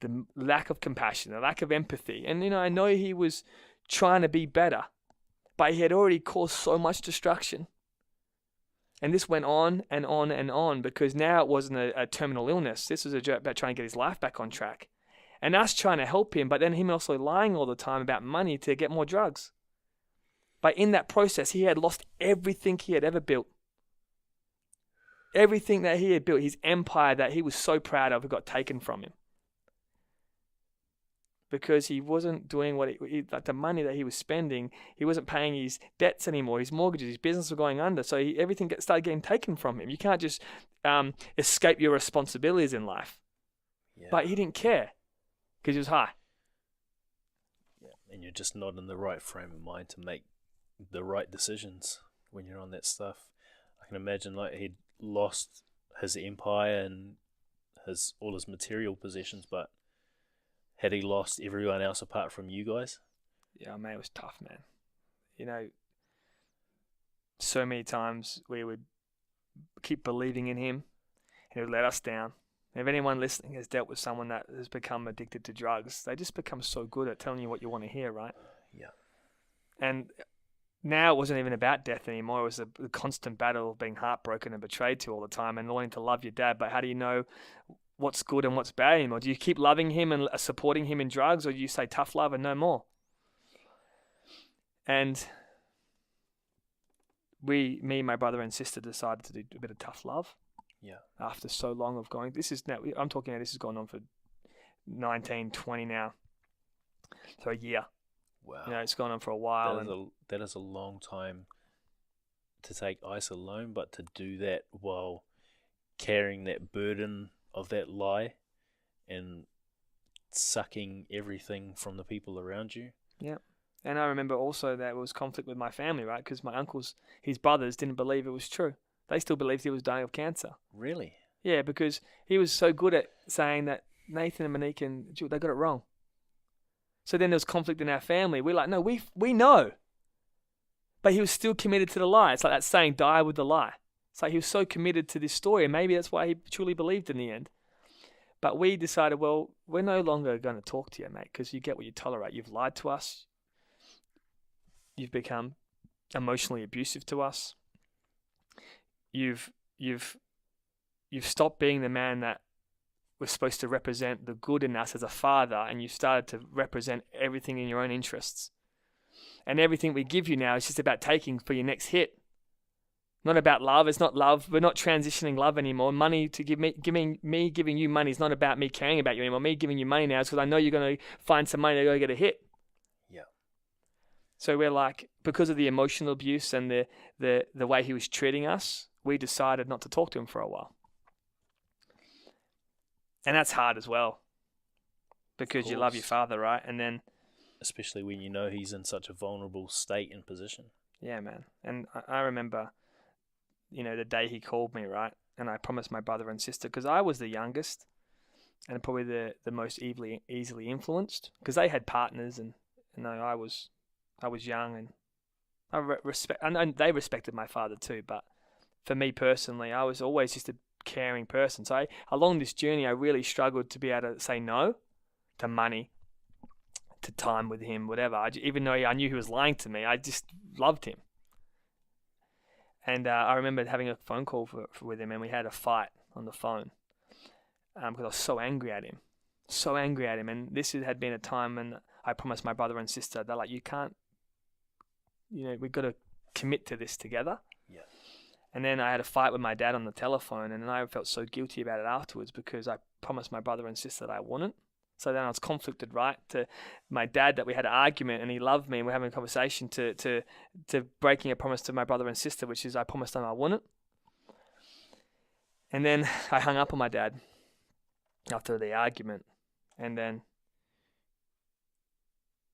The lack of compassion, the lack of empathy. And, I know he was trying to be better, but he had already caused so much destruction. And this went on and on and on because now it wasn't a terminal illness. This was about trying to get his life back on track. And us trying to help him, but then him also lying all the time about money to get more drugs. But in that process, he had lost everything he had ever built. Everything that he had built, his empire that he was so proud of, got taken from him. Because he wasn't doing what like the money that he was spending, he wasn't paying his debts anymore, his mortgages, his business was going under. So everything started getting taken from him. You can't just escape your responsibilities in life. Yeah. But he didn't care because he was high. Yeah, and you're just not in the right frame of mind to make the right decisions when you're on that stuff. I can imagine like he'd lost his empire and all his material possessions, but had he lost everyone else apart from you guys? Yeah, man, it was tough, man. So many times we would keep believing in him and he would let us down. And if anyone listening has dealt with someone that has become addicted to drugs, they just become so good at telling you what you want to hear, right? Yeah. And now it wasn't even about death anymore. It was a constant battle of being heartbroken and betrayed to all the time and wanting to love your dad. But how do you know what's good and what's bad anymore? Do you keep loving him and supporting him in drugs, or do you say tough love and no more? And me, my brother and sister decided to do a bit of tough love. Yeah. After so long of going, this is now, I'm talking now, this has gone on for 19, 20 now. So a year. Wow. It's gone on for a while. That is a long time to take ice alone, but to do that while carrying that burden of that lie and sucking everything from the people around you. Yeah. And I remember also that there was conflict with my family, right? Because my uncles, his brothers, didn't believe it was true. They still believed he was dying of cancer. Really? Yeah, because he was so good at saying that Nathan and Monique and Jill, they got it wrong. So then there was conflict in our family. We're like, no, we know. But he was still committed to the lie. It's like that saying, die with the lie. It's like he was so committed to this story, and maybe that's why he truly believed in the end. But we decided, well, we're no longer going to talk to you, mate, because you get what you tolerate. You've lied to us. You've become emotionally abusive to us. You've stopped being the man that was supposed to represent the good in us as a father, and you started to represent everything in your own interests. And everything we give you now is just about taking for your next hit. Not about love. It's not love. We're not transitioning love anymore. Money to giving you money is not about me caring about you anymore. Me giving you money now is because I know you're going to find some money to go get a hit. Yeah. So we're like, because of the emotional abuse and the way he was treating us, we decided not to talk to him for a while. And that's hard as well, because you love your father, right? And then, especially when you know he's in such a vulnerable state and position. Yeah, man. And I remember, the day he called me, right? And I promised my brother and sister, because I was the youngest and probably the most easily influenced, because they had partners, and I was young, and and they respected my father too. But for me personally, I was always just a caring person. So along this journey, I really struggled to be able to say no to money, to time with him, whatever. Even though I knew he was lying to me, I just loved him. And I remember having a phone call with him, and we had a fight on the phone because I was so angry at him. And this had been a time when I promised my brother and sister, they're like, you can't, we've got to commit to this together. Yeah. And then I had a fight with my dad on the telephone, and then I felt so guilty about it afterwards because I promised my brother and sister that I wouldn't. So then I was conflicted, right, to my dad that we had an argument and he loved me and we're having a conversation to breaking a promise to my brother and sister, which is I promised them I wouldn't. And then I hung up on my dad after the argument. And then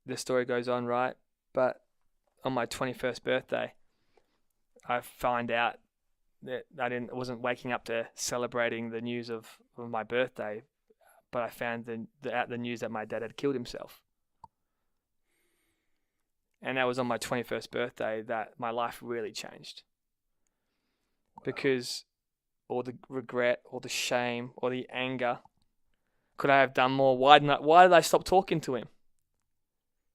the story goes on, right? But on my 21st birthday, I find out that I wasn't waking up to celebrating the news of my birthday, but I found the news that my dad had killed himself. And that was on my 21st birthday that my life really changed. Wow. Because all the regret, all the shame, all the anger, could I have done more? Why did I stop talking to him?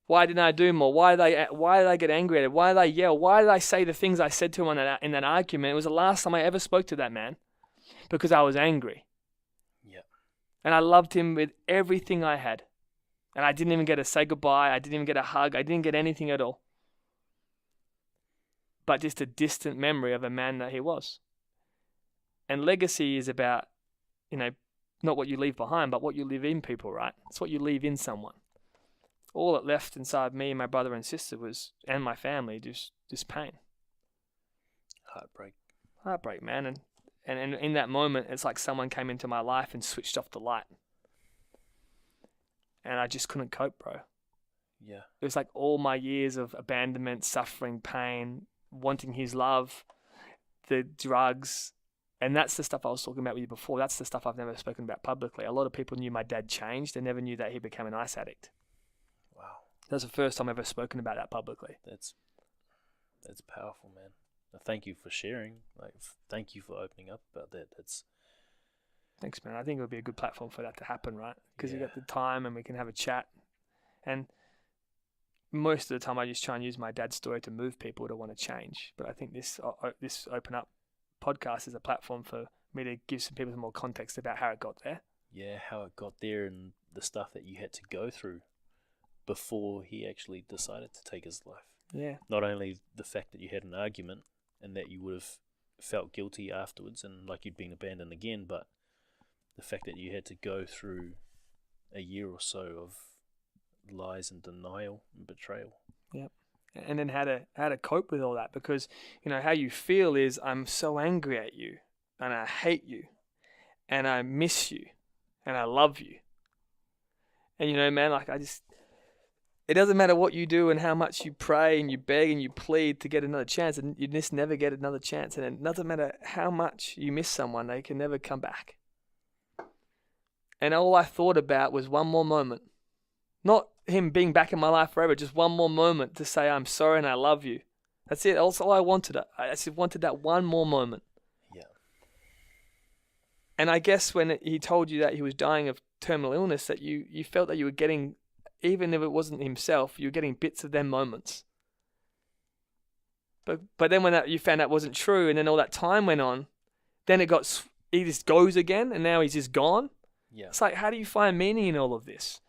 Why didn't I do more? Why did I get angry at him? Why did I yell? Why did I say the things I said to him in that argument? It was the last time I ever spoke to that man because I was angry. Yeah. And I loved him with everything I had. And I didn't even get to say goodbye. I didn't even get a hug. I didn't get anything at all. But just a distant memory of a man that he was. And legacy is about, not what you leave behind, but what you leave in people, right? It's what you leave in someone. All that left inside me and my brother and sister and my family, just pain. Heartbreak, man. And in that moment, it's like someone came into my life and switched off the light. And I just couldn't cope, bro. Yeah. It was like all my years of abandonment, suffering, pain, wanting his love, the drugs. And that's the stuff I was talking about with you before. That's the stuff I've never spoken about publicly. A lot of people knew my dad changed. They never knew that he became an ice addict. Wow. That's the first time I've ever spoken about that publicly. That's powerful, man. Thank you for sharing. Thank you for opening up about that. Thanks, man. I think it would be a good platform for that to happen, right? Because you got the time and we can have a chat. And most of the time I just try and use my dad's story to move people to want to change. But I think this Open Up podcast is a platform for me to give some people some more context about how it got there. Yeah, how it got there and the stuff that you had to go through before he actually decided to take his life. Yeah. Not only the fact that you had an argument, and that you would have felt guilty afterwards and like you'd been abandoned again, but the fact that you had to go through a year or so of lies and denial and betrayal. Yep. And then how to cope with all that, because how you feel is, I'm so angry at you and I hate you and I miss you and I love you. And man, like it doesn't matter what you do and how much you pray and you beg and you plead to get another chance, and you just never get another chance. And it doesn't matter how much you miss someone, they can never come back. And all I thought about was one more moment. Not him being back in my life forever, just one more moment to say I'm sorry and I love you. That's it. That's all I wanted. I just wanted that one more moment. Yeah. And I guess when he told you that he was dying of terminal illness, that you felt that you were getting, even if it wasn't himself, you were getting bits of them moments. But then when you found out wasn't true, and then all that time went on, then he just goes again, and now he's just gone. Yeah. It's like, how do you find meaning in all of this?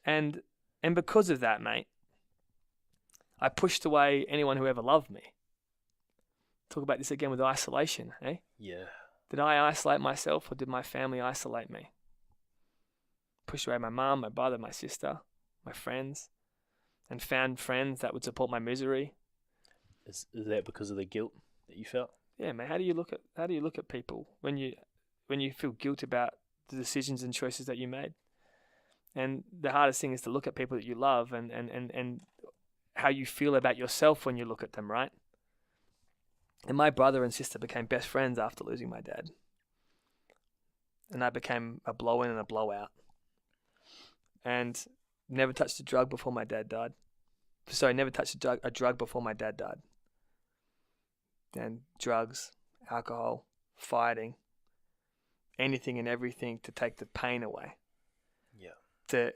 And because of that, mate, I pushed away anyone who ever loved me. Talk about this again with isolation, eh? Yeah. Did I isolate myself, or did my family isolate me? Pushed away my mum, my brother, my sister, my friends, and found friends that would support my misery. Is that because of the guilt that you felt? Yeah, man. How do you look at people when you feel guilt about the decisions and choices that you made? And the hardest thing is to look at people that you love and how you feel about yourself when you look at them, right? And my brother and sister became best friends after losing my dad. And I became a blow-in and a blowout. And never touched a drug before my dad died. Sorry, never touched a drug before my dad died. And drugs, alcohol, fighting, anything and everything to take the pain away. Yeah.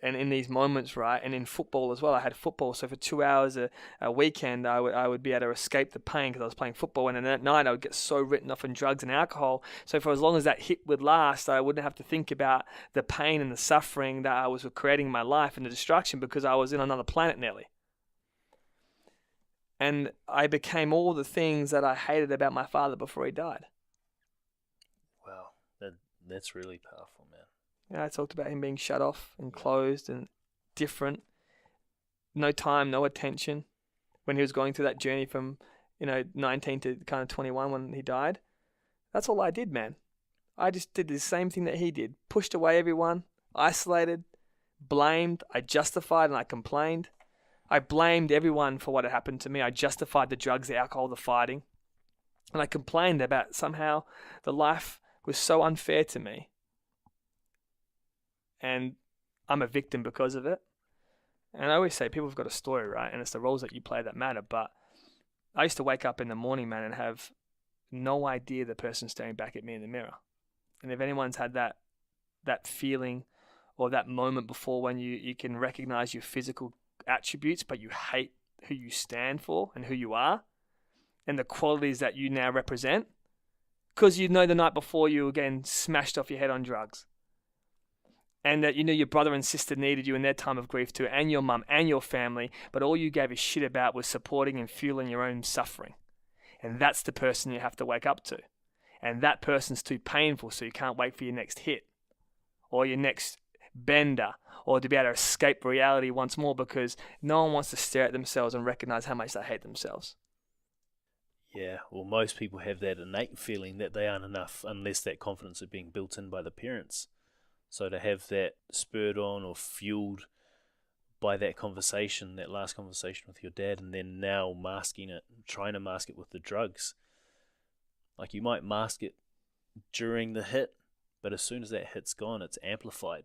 And in these moments, right, and in football as well, I had football. So for 2 hours a weekend, I would be able to escape the pain because I was playing football. And then at night, I would get so written off in drugs and alcohol. So for as long as that hit would last, I wouldn't have to think about the pain and the suffering that I was creating in my life and the destruction, because I was in another planet nearly. And I became all the things that I hated about my father before he died. Wow, that's really powerful, man. Yeah, I talked about him being shut off and closed and different. No time, no attention. When he was going through that journey from, 19 to kind of 21 when he died. That's all I did, man. I just did the same thing that he did. Pushed away everyone, isolated, blamed, I justified and I complained. I blamed everyone for what had happened to me. I justified the drugs, the alcohol, the fighting. And I complained about somehow the life was so unfair to me. And I'm a victim because of it. And I always say people have got a story, right? And it's the roles that you play that matter. But I used to wake up in the morning, man, and have no idea the person staring back at me in the mirror. And if anyone's had that feeling or that moment before when you can recognize your physical attributes, but you hate who you stand for and who you are and the qualities that you now represent, because the night before you were getting smashed off your head on drugs. And that your brother and sister needed you in their time of grief too, and your mum and your family, but all you gave a shit about was supporting and fueling your own suffering. And that's the person you have to wake up to. And that person's too painful, so you can't wait for your next hit or your next bender, or to be able to escape reality once more, because no one wants to stare at themselves and recognize how much they hate themselves. Yeah, well, most people have that innate feeling that they aren't enough unless that confidence is being built in by the parents. So to have that spurred on or fueled by that conversation, that last conversation with your dad, and then now masking it, trying to mask it with the drugs. Like, you might mask it during the hit, but as soon as that hit's gone, it's amplified.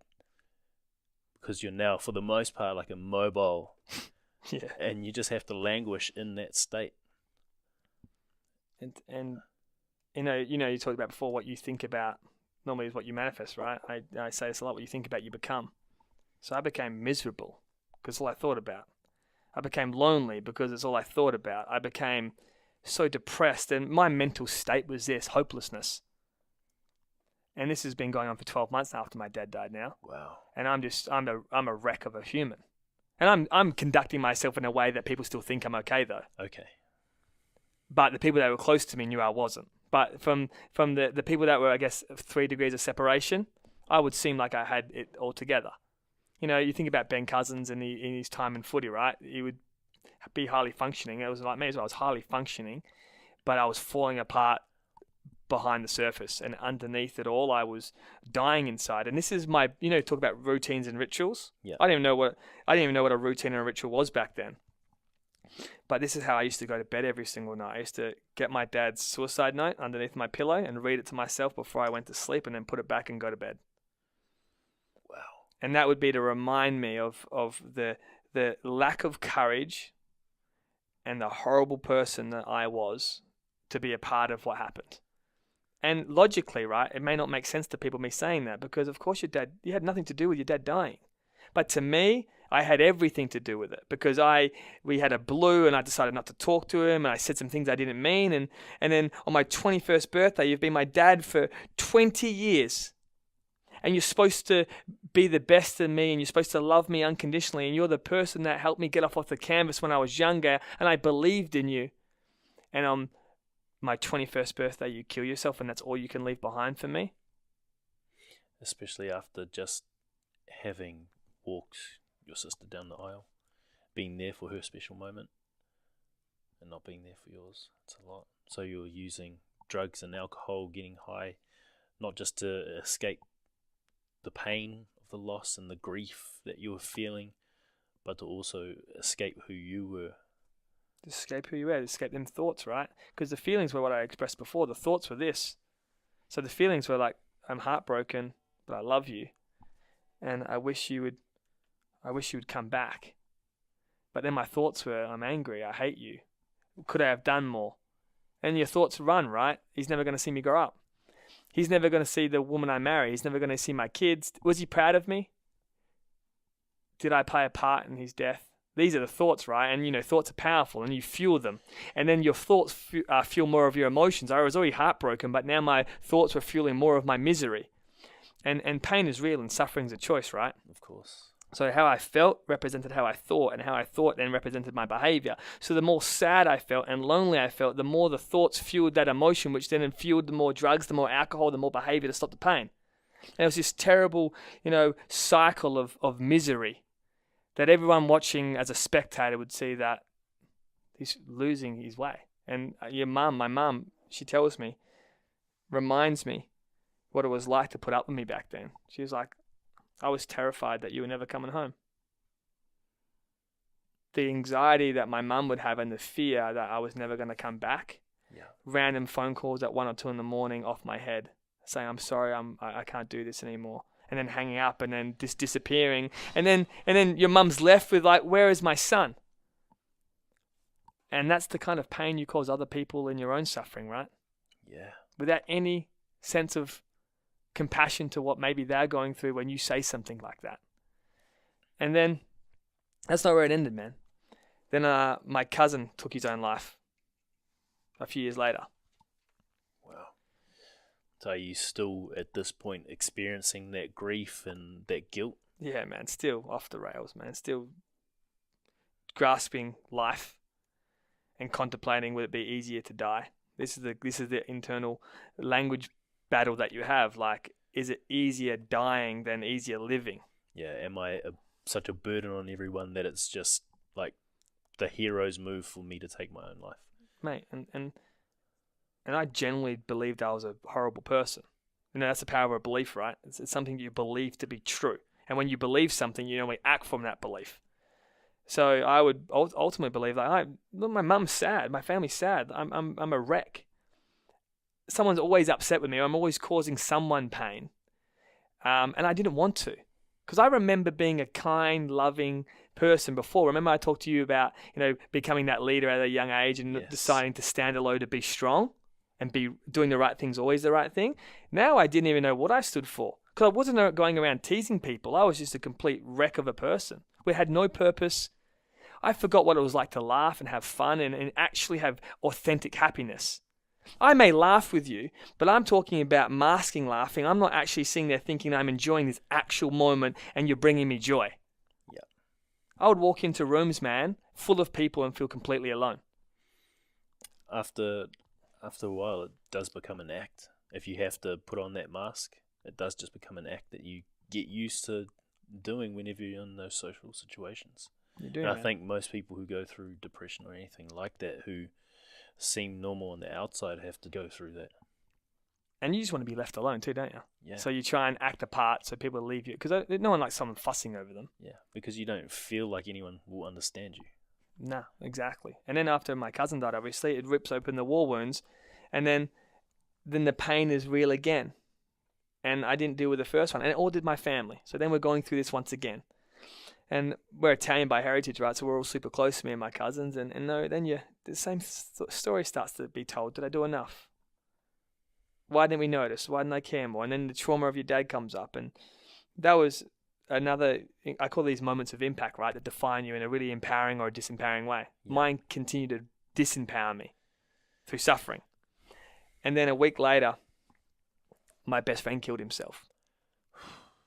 Because you're now, for the most part, like immobile. Yeah. And you just have to languish in that state. And you talked about before, what you think about normally is what you manifest, right? I say this a lot, what you think about, you become. So I became miserable because it's all I thought about. I became lonely because it's all I thought about. I became so depressed, and my mental state was this, hopelessness. And this has been going on for 12 months after my dad died now. Wow. And I'm a wreck of a human. And I'm conducting myself in a way that people still think I'm okay though. Okay. but the people that were close to me knew I wasn't. But from the people that were, I guess, 3 degrees of separation, I would seem like I had it all together. You know, you think about Ben Cousins in his time in footy, right? He would be highly functioning. It was like me as well. I was highly functioning, but I was falling apart behind the surface, and underneath it all, I was dying inside. And this is my, talk about routines and rituals. Yeah. I didn't even know what a routine and a ritual was back then. But this is how I used to go to bed every single night. I used to get my dad's suicide note underneath my pillow and read it to myself before I went to sleep, and then put it back and go to bed. Wow. And that would be to remind me of the lack of courage and the horrible person that I was to be a part of what happened. And logically, right, it may not make sense to people, me saying that, because of course you had nothing to do with your dad dying. But to me, I had everything to do with it, because we had a blue and I decided not to talk to him, and I said some things I didn't mean. And then on my 21st birthday, you've been my dad for 20 years. And you're supposed to be the best in me, and you're supposed to love me unconditionally. And you're the person that helped me get off the canvas when I was younger, and I believed in you. And on my 21st birthday, you kill yourself, and that's all you can leave behind for me? Especially after just having walked your sister down the aisle, being there for her special moment, and not being there for yours. It's a lot. So you're using drugs and alcohol, getting high, not just to escape the pain of the loss and the grief that you were feeling, but to also escape who you were. Escape who you were, escape them thoughts, right? Because the feelings were what I expressed before. The thoughts were this. So the feelings were like, I'm heartbroken, but I love you, and I wish you would come back. But then my thoughts were, I'm angry, I hate you. Could I have done more? And your thoughts run, right? He's never going to see me grow up. He's never going to see the woman I marry. He's never going to see my kids. Was he proud of me? Did I play a part in his death? These are the thoughts, right? And, thoughts are powerful, and you fuel them. And then your thoughts fuel more of your emotions. I was already heartbroken, but now my thoughts were fueling more of my misery. And pain is real, and suffering's a choice, right? Of course. So how I felt represented how I thought, and how I thought then represented my behavior. So the more sad I felt and lonely I felt, the more the thoughts fueled that emotion, which then fueled the more drugs, the more alcohol, the more behavior to stop the pain. And it was this terrible, cycle of misery that everyone watching as a spectator would see that he's losing his way. And my mum, she tells me, reminds me what it was like to put up with me back then. She was like, I was terrified that you were never coming home. The anxiety that my mum would have, and the fear that I was never going to come back. Yeah. Random phone calls at 1 or 2 in the morning off my head, saying, I'm sorry, I can't do this anymore. And then hanging up, and then just disappearing. And then your mum's left with like, where is my son? And that's the kind of pain you cause other people in your own suffering, right? Yeah. Without any sense of compassion to what maybe they're going through when you say something like that. And then that's not where it ended, man. Then my cousin took his own life a few years later. Wow. So are you still at this point experiencing that grief and that guilt? Yeah, man, still off the rails, man. Still grasping life and contemplating, would it be easier to die? This is the internal language battle that you have. Like, is it easier dying than easier living? Yeah, am I such a burden on everyone that it's just like the hero's move for me to take my own life? Mate, and I genuinely believed I was a horrible person. That's the power of belief, right? It's something you believe to be true. And when you believe something, you normally act from that belief. So I would ultimately believe that my mum's sad, my family's sad, I'm a wreck. Someone's always upset with me. I'm always causing someone pain. And I didn't want to. Because I remember being a kind, loving person before. Remember I talked to you about, becoming that leader at a young age and Yes. deciding to stand alone, to be strong and be doing the right things, always the right thing. Now I didn't even know what I stood for. Because I wasn't going around teasing people. I was just a complete wreck of a person. We had no purpose. I forgot what it was like to laugh and have fun and actually have authentic happiness. I may laugh with you, but I'm talking about masking laughing. I'm not actually sitting there thinking I'm enjoying this actual moment and you're bringing me joy. Yeah. I would walk into rooms, man, full of people and feel completely alone. after a while, it does become an act. If you have to put on that mask, it does just become an act that you get used to doing whenever you're in those social situations. You do, And I man. think most people who go through depression or anything like that, who seem normal on the outside, have to go through that. And you just want to be left alone too, don't you? Yeah. So you try and act a part so people leave you. Because no one likes someone fussing over them. Yeah, because you don't feel like anyone will understand you. No, exactly. And then after my cousin died, obviously, it rips open the war wounds. And then the pain is real again. And I didn't deal with the first one. And it all did my family. So then we're going through this once again. And we're Italian by heritage, right? So we're all super close, me and my cousins. And no, then the same story starts to be told. Did I do enough? Why didn't we notice? Why didn't I care more? And then the trauma of your dad comes up. And that was another, I call these moments of impact, right? That define you in a really empowering or a disempowering way. Yeah. Mine continued to disempower me through suffering. And then a week later, my best friend killed himself.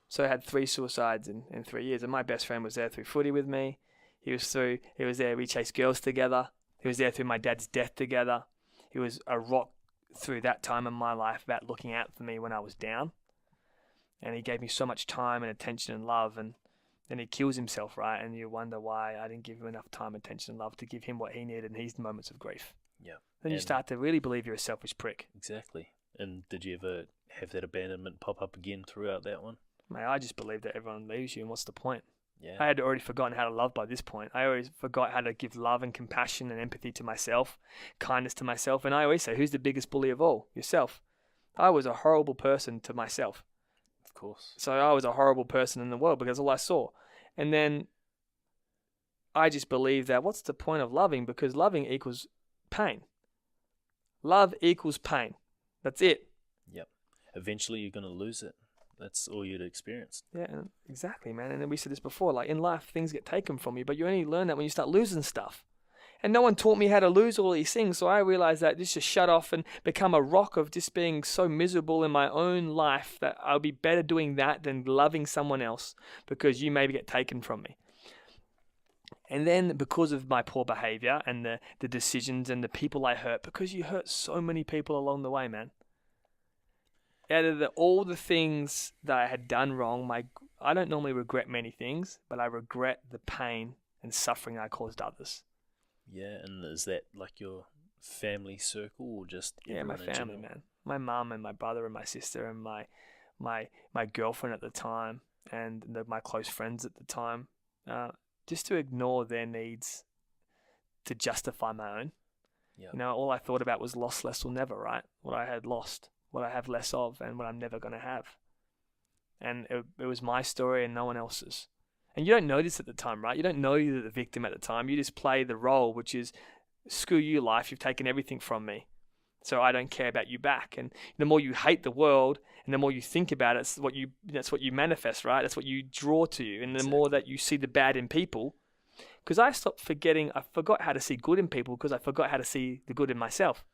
So I had 3 suicides in 3 years. And my best friend was there through footy with me. He was there, we chased girls together. He was there through my dad's death together. He was a rock through that time in my life about looking out for me when I was down. And he gave me so much time and attention and love. And then he kills himself, right? And you wonder why I didn't give him enough time, attention, and love to give him what he needed in his moments of grief. Yeah. Then you start to really believe you're a selfish prick. Exactly. And did you ever have that abandonment pop up again throughout that one? Mate, I just believe that everyone leaves you, and what's the point? Yeah. I had already forgotten how to love by this point. I always forgot how to give love and compassion and empathy to myself, kindness to myself. And I always say, who's the biggest bully of all? Yourself. I was a horrible person to myself. Of course. So I was a horrible person in the world because all I saw. And then I just believe that what's the point of loving? Because loving equals pain. Love equals pain. That's it. Yep. Eventually you're going to lose it. That's all you'd experienced. Yeah, exactly, man. And then we said this before, like in life, things get taken from you, but you only learn that when you start losing stuff. And no one taught me how to lose all these things, so I realized that just to shut off and become a rock of just being so miserable in my own life that I'll be better doing that than loving someone else because you maybe get taken from me. And then because of my poor behavior and the decisions and the people I hurt, because you hurt so many people along the way, man. Out of all the things that I had done wrong, I don't normally regret many things, but I regret the pain and suffering I caused others. Yeah, and is that like your family circle or just my family, man. My mum and my brother and my sister and my girlfriend at the time and my close friends at the time. Just to ignore their needs to justify my own. Yep. You know, all I thought about was lost, less or never, right? What I had lost, what I have less of, and what I'm never going to have. And it was my story and no one else's. And you don't know this at the time, right? You don't know you're the victim at the time. You just play the role, which is, screw you, life. You've taken everything from me. So I don't care about you back. And the more you hate the world and the more you think about it, that's what you manifest, right? That's what you draw to you. And the more that you see the bad in people, because I forgot how to see good in people because I forgot how to see the good in myself.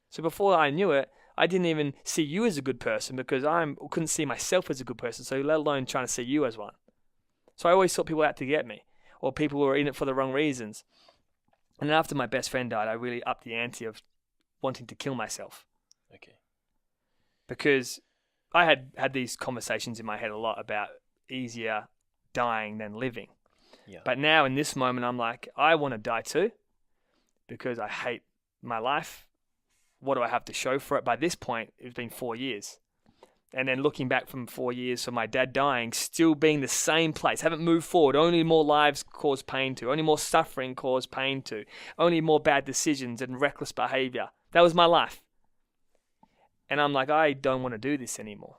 So before I knew it, I didn't even see you as a good person because I couldn't see myself as a good person. So let alone trying to see you as one. So I always thought people out to get me or people were in it for the wrong reasons. And then after my best friend died, I really upped the ante of wanting to kill myself. Okay. Because I had these conversations in my head a lot about easier dying than living. Yeah. But now in this moment, I'm like, I want to die too because I hate my life. What do I have to show for it? By this point, it's been 4 years. And then looking back from 4 years, so my dad dying, still being the same place, haven't moved forward, only more lives cause pain to, only more suffering cause pain to, only more bad decisions and reckless behavior. That was my life. And I'm like, I don't want to do this anymore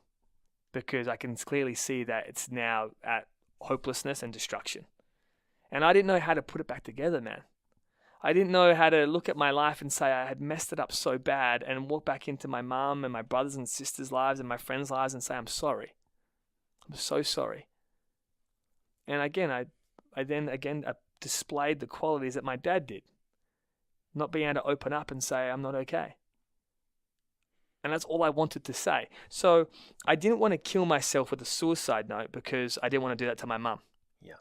because I can clearly see that it's now at hopelessness and destruction. And I didn't know how to put it back together, man. I didn't know how to look at my life and say I had messed it up so bad and walk back into my mum and my brothers and sisters' lives and my friends' lives and say, I'm sorry. I'm so sorry. And again, I then displayed the qualities that my dad did. Not being able to open up and say, I'm not okay. And that's all I wanted to say. So I didn't want to kill myself with a suicide note because I didn't want to do that to my mum. Yeah.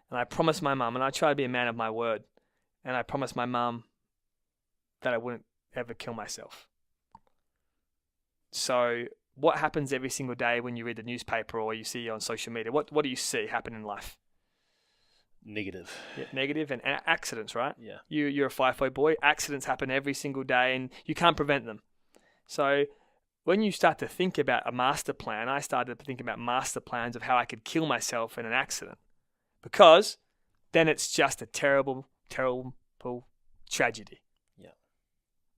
And I promised my mum, and I try to be a man of my word. And I promised my mum that I wouldn't ever kill myself. So what happens every single day when you read the newspaper or you see on social media? What do you see happen in life? Negative. Yeah, negative and accidents, right? Yeah. You're a FIFO boy. Accidents happen every single day and you can't prevent them. So when you start to think about a master plan, I started to think about master plans of how I could kill myself in an accident. Because then it's just a terrible, terrible tragedy. Yeah.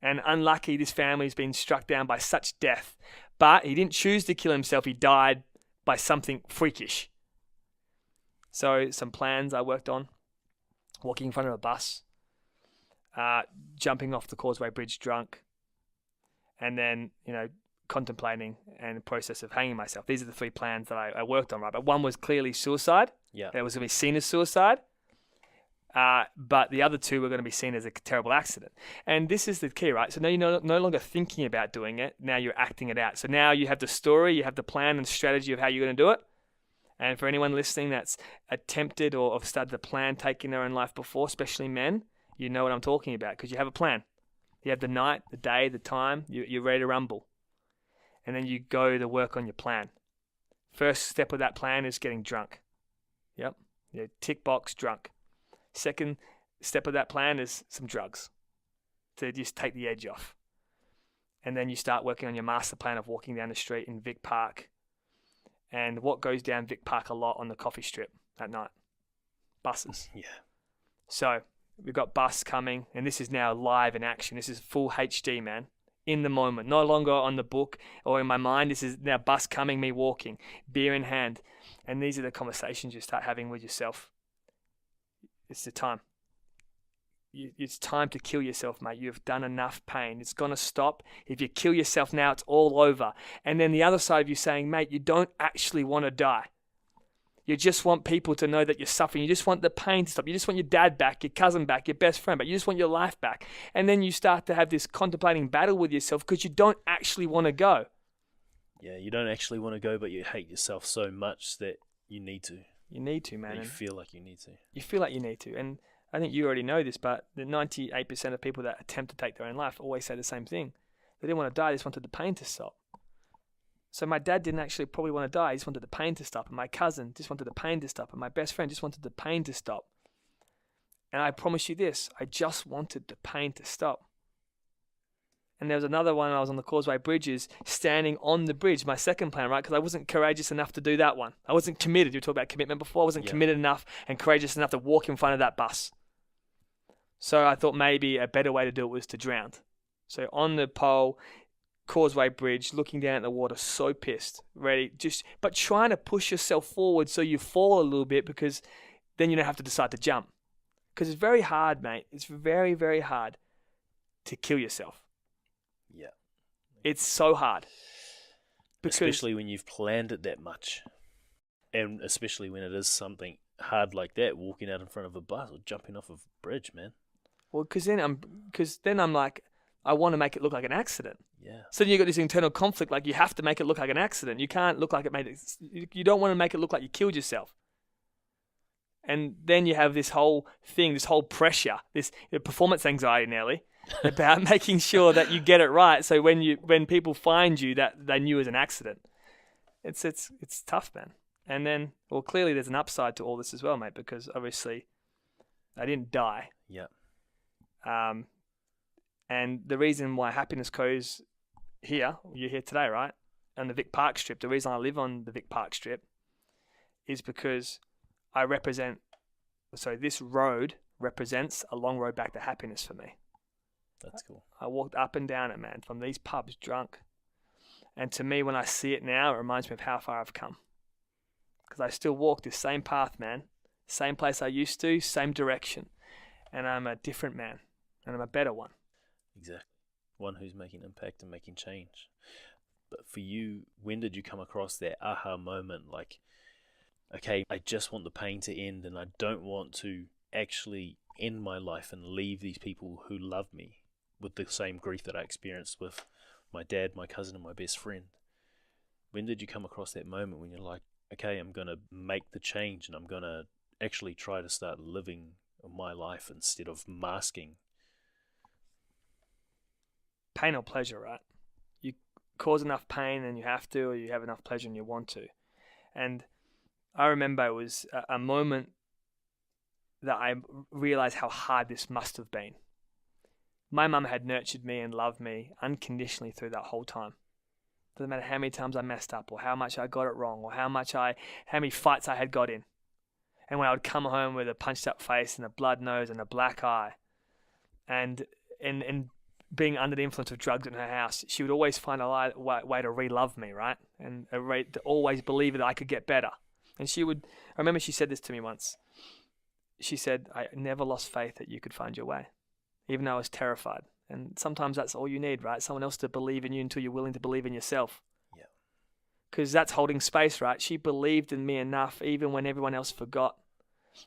And unlucky, this family's been struck down by such death. But he didn't choose to kill himself. He died by something freakish. So some plans I worked on: walking in front of a bus, jumping off the Causeway Bridge drunk, and then, contemplating and the process of hanging myself. These are the 3 plans that I worked on, right? But one was clearly suicide. Yeah. That was going to be seen as suicide. But the other 2 were going to be seen as a terrible accident. And this is the key, right? So now you're no longer thinking about doing it. Now you're acting it out. So now you have the story, you have the plan and strategy of how you're going to do it. And for anyone listening that's attempted or started to plan taking their own life before, especially men, you know what I'm talking about because you have a plan. You have the night, the day, the time, you're ready to rumble. And then you go to work on your plan. First step of that plan is getting drunk. Yep. Tick box, drunk. Second step of that plan is some drugs to just take the edge off. And then you start working on your master plan of walking down the street in Vic Park. And what goes down Vic Park a lot on the coffee strip at night? Buses. Yeah. So we've got bus coming, and this is now live in action. This is full HD, man. In the moment, no longer on the book or in my mind. This is now bus coming, me walking, beer in hand. And these are the conversations you start having with yourself. It's the time. It's time to kill yourself, mate. You've done enough pain. It's going to stop. If you kill yourself now, it's all over. And then the other side of you saying, mate, you don't actually want to die. You just want people to know that you're suffering. You just want the pain to stop. You just want your dad back, your cousin back, your best friend back. You just want your life back. And then you start to have this contemplating battle with yourself because you don't actually want to go. Yeah, you don't actually want to go, but you hate yourself so much that you need to. You need to, man. You feel like you need to. You feel like you need to. And I think you already know this, but the 98% of people that attempt to take their own life always say the same thing. They didn't want to die, they just wanted the pain to stop. So my dad didn't actually probably want to die, he just wanted the pain to stop. And my cousin just wanted the pain to stop. And my best friend just wanted the pain to stop. And I promise you this, I just wanted the pain to stop. And there was another one I was on the Causeway Bridges, standing on the bridge, my second plan, right? Because I wasn't courageous enough to do that one. I wasn't committed. You talked about commitment before. I wasn't committed enough and courageous enough to walk in front of that bus. So I thought maybe a better way to do it was to drown. So on the pole, Causeway Bridge, looking down at the water, so pissed, ready, but trying to push yourself forward so you fall a little bit because then you don't have to decide to jump. Because it's very hard, mate. It's very, very hard to kill yourself. Yeah. It's so hard. Especially when you've planned it that much. And especially when it is something hard like that, walking out in front of a bus or jumping off of a bridge, man. Well, because then I'm like, I want to make it look like an accident. Yeah. So then you got this internal conflict, like you have to make it look like an accident. You can't look like you don't want to make it look like you killed yourself. And then you have this whole thing, this whole pressure, this performance anxiety, Nelly, about making sure that you get it right. So when people find you, that they knew it was an accident. It's tough, man. And then, well, clearly there's an upside to all this as well, mate, because obviously I didn't die. Yeah. And the reason why Happiness Co's here, you're here today, right? On the Vic Park Strip. The reason I live on the Vic Park Strip is because this road represents a long road back to happiness for me. That's cool. I walked up and down it, man, from these pubs drunk. And to me, when I see it now, it reminds me of how far I've come. Because I still walk this same path, man. Same place I used to, same direction. And I'm a different man. And I'm a better one. Exactly. One who's making impact and making change. But for you, when did you come across that aha moment? Like, okay, I just want the pain to end and I don't want to actually end my life and leave these people who love me with the same grief that I experienced with my dad, my cousin, and my best friend. When did you come across that moment when you're like, okay, I'm going to make the change and I'm going to actually try to start living my life instead of masking? pain or pleasure, right? You cause enough pain and you have to, or you have enough pleasure and you want to. And I remember it was a moment that I realized how hard this must have been. My mum had nurtured me and loved me unconditionally through that whole time. Doesn't matter how many times I messed up or how much I got it wrong or how many fights I had got in. And when I would come home with a punched up face and a blood nose and a black eye and being under the influence of drugs in her house, she would always find a way to re-love me, right? And to always believe that I could get better. And I remember she said this to me once. She said, I never lost faith that you could find your way, even though I was terrified. And sometimes that's all you need, right? Someone else to believe in you until you're willing to believe in yourself. Yeah. Because that's holding space, right? She believed in me enough even when everyone else forgot.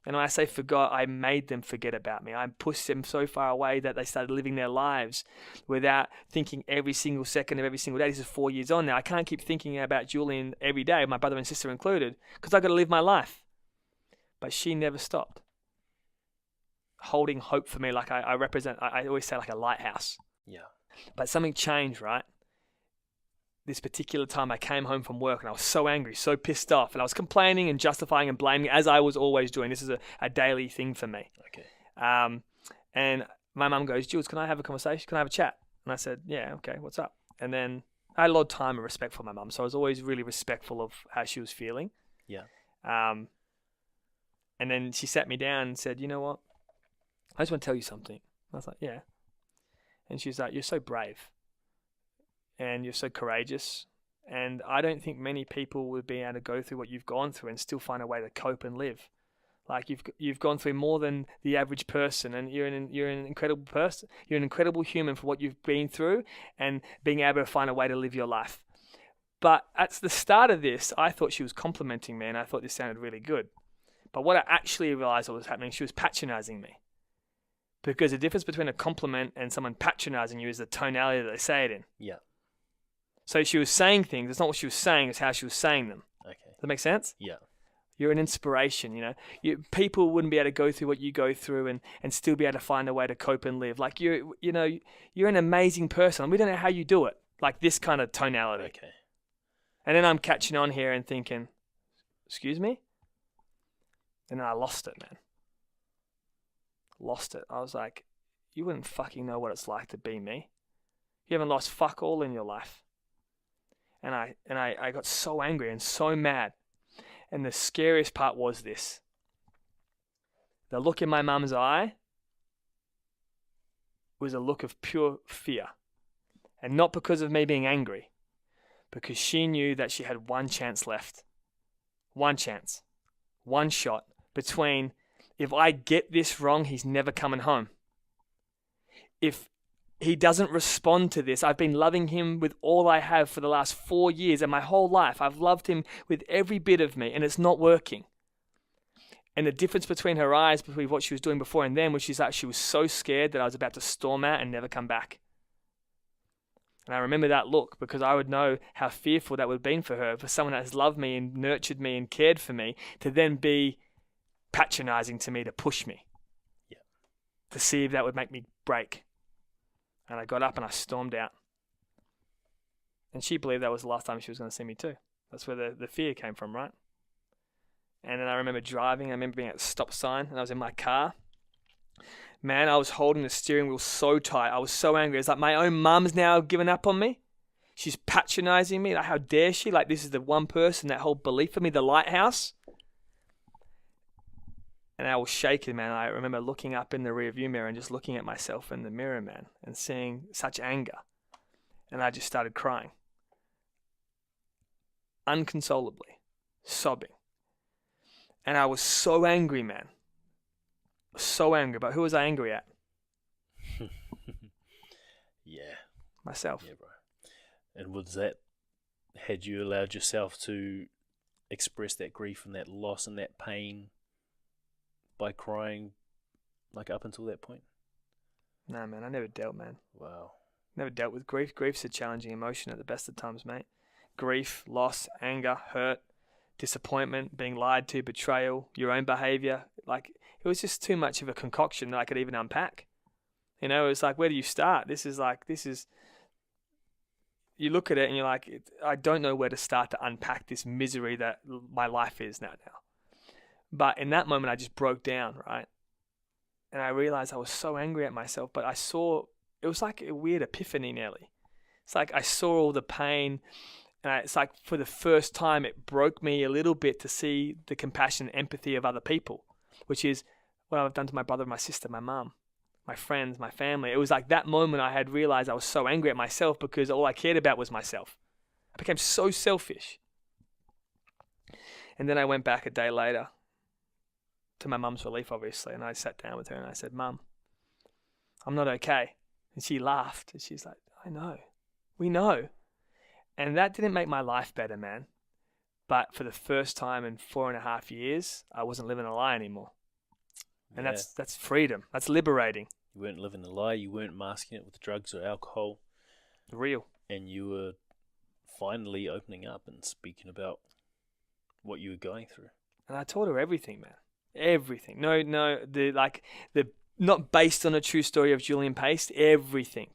And when I say forgot, I made them forget about me. I pushed them so far away that they started living their lives without thinking every single second of every single day. This is 4 years on now. I can't keep thinking about Julian every day, my brother and sister included, because I've got to live my life. But she never stopped. Holding hope for me, like I represent, I always say like a lighthouse. Yeah. But something changed, right? This particular time I came home from work and I was so angry, so pissed off, and I was complaining and justifying and blaming as I was always doing. This is a daily thing for me. Okay. And my mum goes, Jules, can I have a conversation? Can I have a chat? And I said, yeah, okay, what's up? And then I had a lot of time and respect for my mum, so I was always really respectful of how she was feeling. Yeah. And then she sat me down and said, you know what? I just want to tell you something. I was like, yeah. And she's like, you're so brave. And you're so courageous. And I don't think many people would be able to go through what you've gone through and still find a way to cope and live. Like you've gone through more than the average person, and you're an incredible person. You're an incredible human for what you've been through and being able to find a way to live your life. But at the start of this, I thought she was complimenting me, and I thought this sounded really good. But what I actually realized what was happening, she was patronizing me. Because the difference between a compliment and someone patronizing you is the tonality that they say it in. Yeah. So she was saying things. It's not what she was saying, it's how she was saying them. Okay. Does that make sense? Yeah. You're an inspiration, you know. People wouldn't be able to go through what you go through and still be able to find a way to cope and live. Like you're an amazing person. And we don't know how you do it. Like this kind of tonality. Okay. And then I'm catching on here and thinking, excuse me? And then I lost it, man. Lost it. I was like, you wouldn't fucking know what it's like to be me. You haven't lost fuck all in your life. And I got so angry and so mad. And the scariest part was this. The look in my mum's eye was a look of pure fear. And not because of me being angry, because she knew that she had one chance left. One chance. One shot between, if I get this wrong, he's never coming home. If he doesn't respond to this, I've been loving him with all I have for the last 4 years and my whole life. I've loved him with every bit of me, and it's not working. And the difference between her eyes, between what she was doing before and then, was she's like, she was so scared that I was about to storm out and never come back. And I remember that look, because I would know how fearful that would have been for her, for someone that has loved me and nurtured me and cared for me, to then be patronizing to me, to push me. Yeah. To see if that would make me break. And I got up and I stormed out. And she believed that was the last time she was going to see me too. That's where the fear came from, right? And then I remember driving. I remember being at the stop sign, and I was in my car. Man, I was holding the steering wheel so tight. I was so angry. It's like my own mum's now given up on me. She's patronizing me. Like, how dare she? Like, this is the one person that hold belief in me, the lighthouse. And I was shaking, man. I remember looking up in the rearview mirror and just looking at myself in the mirror, man, and seeing such anger. And I just started crying. Unconsolably. Sobbing. And I was so angry, man. So angry. But who was I angry at? Yeah. Myself. Yeah, bro. And was that, had you allowed yourself to express that grief and that loss and that pain by crying, like up until that point? No, man, I never dealt, man. Wow. Never dealt with grief. Grief's a challenging emotion at the best of times, mate. Grief, loss, anger, hurt, disappointment, being lied to, betrayal, your own behavior. Like, it was just too much of a concoction that I could even unpack. You know, it's like, where do you start? This is you look at it and you're like, I don't know where to start to unpack this misery that my life is now. But in that moment, I just broke down, right? And I realized I was so angry at myself, but it was like a weird epiphany nearly. It's like I saw all the pain, and it's like for the first time, it broke me a little bit to see the compassion and empathy of other people, which is what I've done to my brother, my sister, my mum, my friends, my family. It was like that moment I had realized I was so angry at myself because all I cared about was myself. I became so selfish. And then I went back a day later to my mum's relief, obviously, and I sat down with her and I said, Mum, I'm not okay. And she laughed and she's like, I know. We know. And that didn't make my life better, man. But for the first time in 4.5 years, I wasn't living a lie anymore. And that's freedom. That's liberating. You weren't living a lie. You weren't masking it with drugs or alcohol. Real. And you were finally opening up and speaking about what you were going through. And I told her everything, man. Everything. No, not based on a true story of Julian Pace. Everything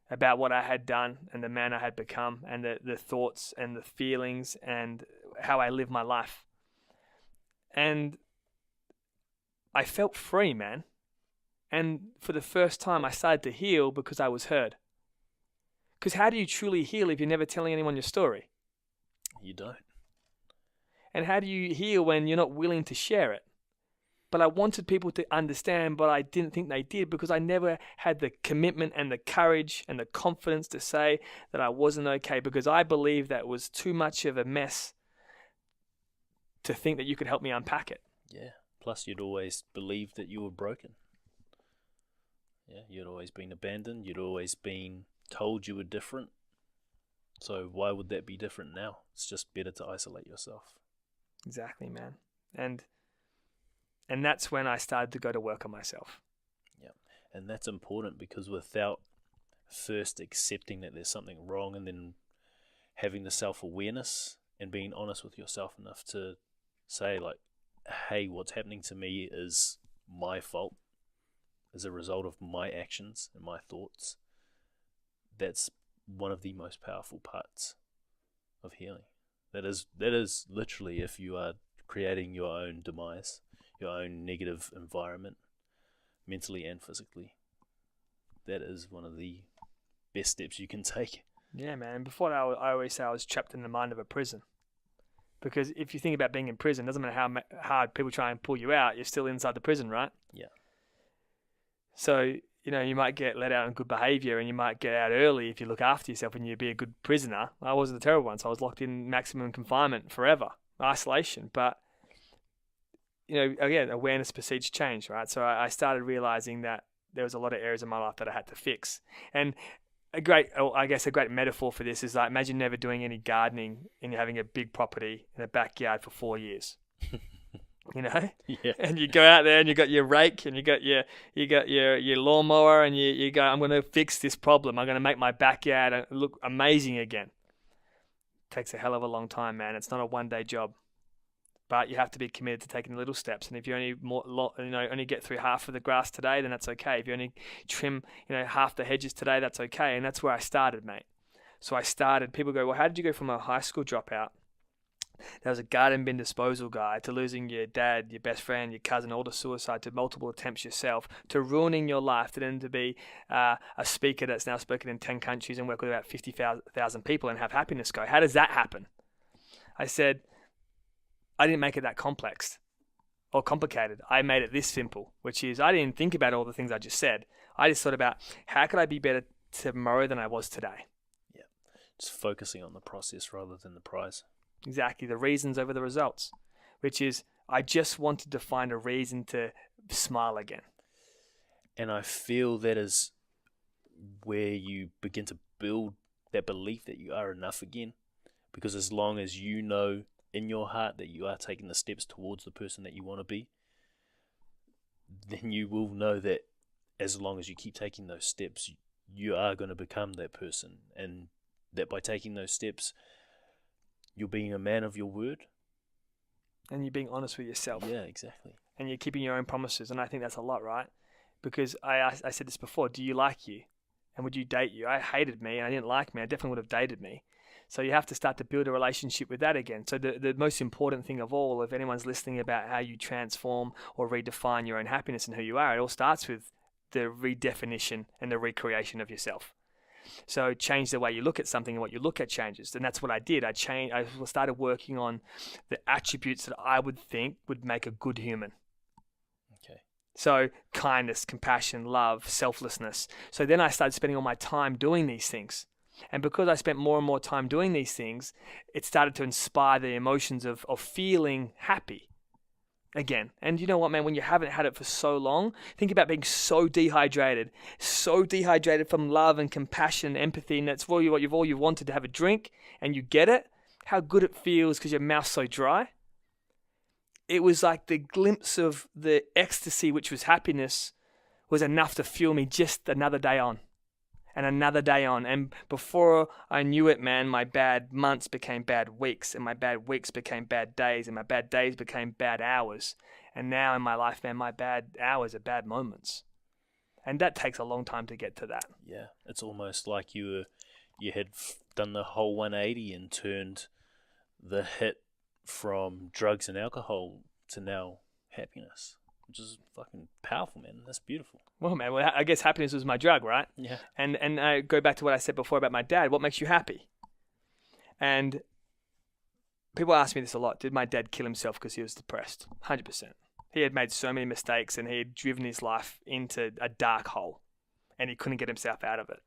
about what I had done and the man I had become and the thoughts and the feelings and how I live my life. And I felt free, man. And for the first time, I started to heal because I was heard. Because how do you truly heal if you're never telling anyone your story? You don't. And how do you heal when you're not willing to share it? But I wanted people to understand, but I didn't think they did because I never had the commitment and the courage and the confidence to say that I wasn't okay because I believed that was too much of a mess to think that you could help me unpack it. Yeah. Plus, you'd always believed that you were broken. Yeah, you'd always been abandoned. You'd always been told you were different. So why would that be different now? It's just better to isolate yourself. Exactly, man. And that's when I started to go to work on myself. Yeah, and that's important because without first accepting that there's something wrong and then having the self-awareness and being honest with yourself enough to say like, hey, what's happening to me is my fault as a result of my actions and my thoughts. That's one of the most powerful parts of healing. That is literally if you are creating your own demise, your own negative environment, mentally and physically. That is one of the best steps you can take. Yeah, man. Before that, I always say I was trapped in the mind of a prison. Because if you think about being in prison, it doesn't matter how hard people try and pull you out, you're still inside the prison, right? Yeah. So, you might get let out on good behavior and you might get out early if you look after yourself and you be a good prisoner. I wasn't a terrible one, so I was locked in maximum confinement forever, isolation. But, again, awareness precedes change, right? So I started realizing that there was a lot of areas in my life that I had to fix. And a great metaphor for this is like, imagine never doing any gardening and you're having a big property in a backyard for 4 years. Yeah. And you go out there and you got your rake and you got your lawnmower and you go, I'm going to fix this problem. I'm going to make my backyard look amazing again. Takes a hell of a long time, man. It's not a one-day job, but you have to be committed to taking little steps. And if you only get through half of the grass today, then that's okay. If you only trim, half the hedges today, that's okay. And that's where I started, mate. So people go, well, how did you go from a high school dropout that was a garden bin disposal guy to losing your dad, your best friend, your cousin, all to suicide, to multiple attempts yourself, to ruining your life, to then to be a speaker that's now spoken in 10 countries and work with about 50,000 people and have happiness go? How does that happen? I said, I didn't make it that complex or complicated. I made it this simple, which is I didn't think about all the things I just said. I just thought about how could I be better tomorrow than I was today? Yeah, just focusing on the process rather than the prize. Exactly, the reasons over the results, which is I just wanted to find a reason to smile again. And I feel that is where you begin to build that belief that you are enough again. Because as long as you know in your heart that you are taking the steps towards the person that you want to be, then you will know that as long as you keep taking those steps, you are going to become that person. And that by taking those steps, you're being a man of your word. And you're being honest with yourself. Yeah, exactly. And you're keeping your own promises. And I think that's a lot, right? Because I said this before, do you like you? And would you date you? I hated me and I didn't like me. I definitely would have dated me. So you have to start to build a relationship with that again. So the most important thing of all, if anyone's listening about how you transform or redefine your own happiness and who you are, it all starts with the redefinition and the recreation of yourself. So change the way you look at something, and what you look at changes. And that's what I did. I started working on the attributes that I would think would make a good human. Okay. So kindness, compassion, love, selflessness. So then I started spending all my time doing these things. And because I spent more and more time doing these things, it started to inspire the emotions of feeling happy again. And you know what, man, when you haven't had it for so long, think about being so dehydrated from love and compassion, empathy, and that's all you wanted, to have a drink, and you get it, how good it feels because your mouth's so dry. It was like the glimpse of the ecstasy, which was happiness, was enough to fuel me just another day on. And another day on. And before I knew it, man, my bad months became bad weeks, and my bad weeks became bad days, and my bad days became bad hours. And now in my life, man, my bad hours are bad moments. And that takes a long time to get to that. Yeah, it's almost like you had done the whole 180 and turned the hit from drugs and alcohol to now happiness, which is fucking powerful, man. That's beautiful. Well, man, I guess happiness was my drug, right? Yeah. And I go back to what I said before about my dad. What makes you happy? And people ask me this a lot. Did my dad kill himself because he was depressed? 100%. He had made so many mistakes, and he had driven his life into a dark hole, and he couldn't get himself out of it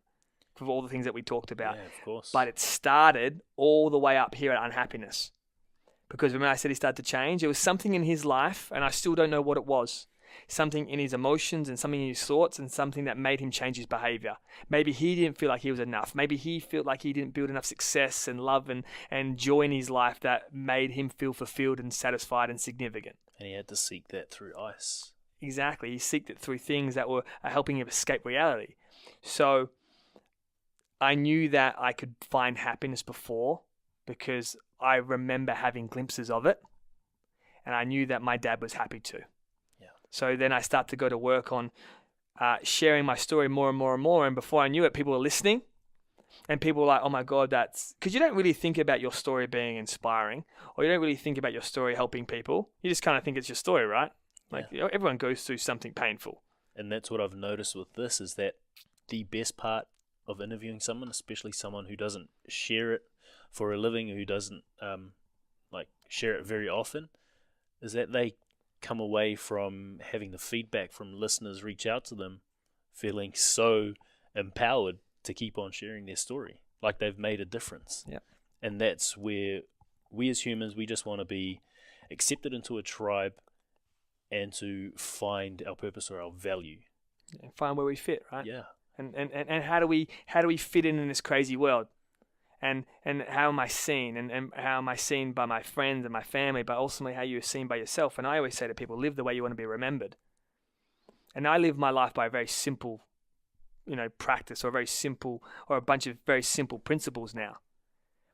for all the things that we talked about. Yeah, of course. But it started all the way up here at unhappiness. Because when I said he started to change, it was something in his life, and I still don't know what it was. Something in his emotions and something in his thoughts, and something that made him change his behavior. Maybe he didn't feel like he was enough. Maybe he felt like he didn't build enough success and love and joy in his life that made him feel fulfilled and satisfied and significant. And he had to seek that through ice. Exactly. He seeked it through things that were helping him escape reality. So I knew that I could find happiness before, because I remember having glimpses of it, and I knew that my dad was happy too. So then I start to go to work on sharing my story more and more and more. And before I knew it, people were listening, and people were like, oh my God, that's because you don't really think about your story being inspiring, or you don't really think about your story helping people. You just kind of think it's your story, right? Like everyone goes through something painful. And that's what I've noticed with this, is that the best part of interviewing someone, especially someone who doesn't share it for a living, who doesn't share it very often, is that they come away from having the feedback from listeners reach out to them feeling so empowered to keep on sharing their story, like they've made a difference. Yeah. And that's where we as humans, we just want to be accepted into a tribe and to find our purpose or our value. And find where we fit, right? Yeah. And how do we fit in this crazy world? And how am I seen? And how am I seen by my friends and my family, but ultimately how you're seen by yourself? And I always say to people, live the way you want to be remembered. And I live my life by a very simple, practice, or a bunch of very simple principles now,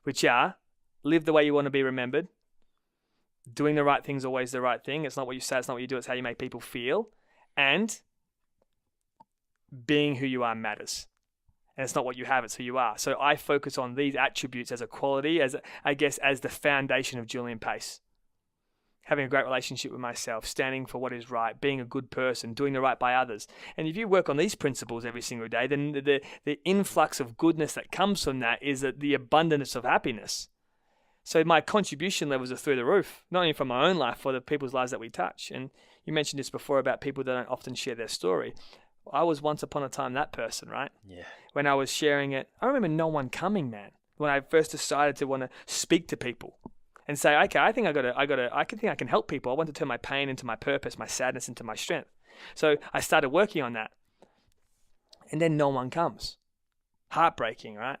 which are live the way you want to be remembered. Doing the right thing is always the right thing. It's not what you say, it's not what you do, it's how you make people feel. And being who you are matters. And it's not what you have, it's who you are. So I focus on these attributes as a quality, as the foundation of Julian Pace. Having a great relationship with myself, standing for what is right, being a good person, doing the right by others. And if you work on these principles every single day, then the influx of goodness that comes from that is the abundance of happiness. So my contribution levels are through the roof, not only from my own life, for the people's lives that we touch. And you mentioned this before about people that don't often share their story. I was once upon a time that person, right? Yeah. When I was sharing it, I remember no one coming, man. When I first decided to want to speak to people and say, okay, I think I can help people. I want to turn my pain into my purpose, my sadness into my strength. So I started working on that. And then no one comes. Heartbreaking, right?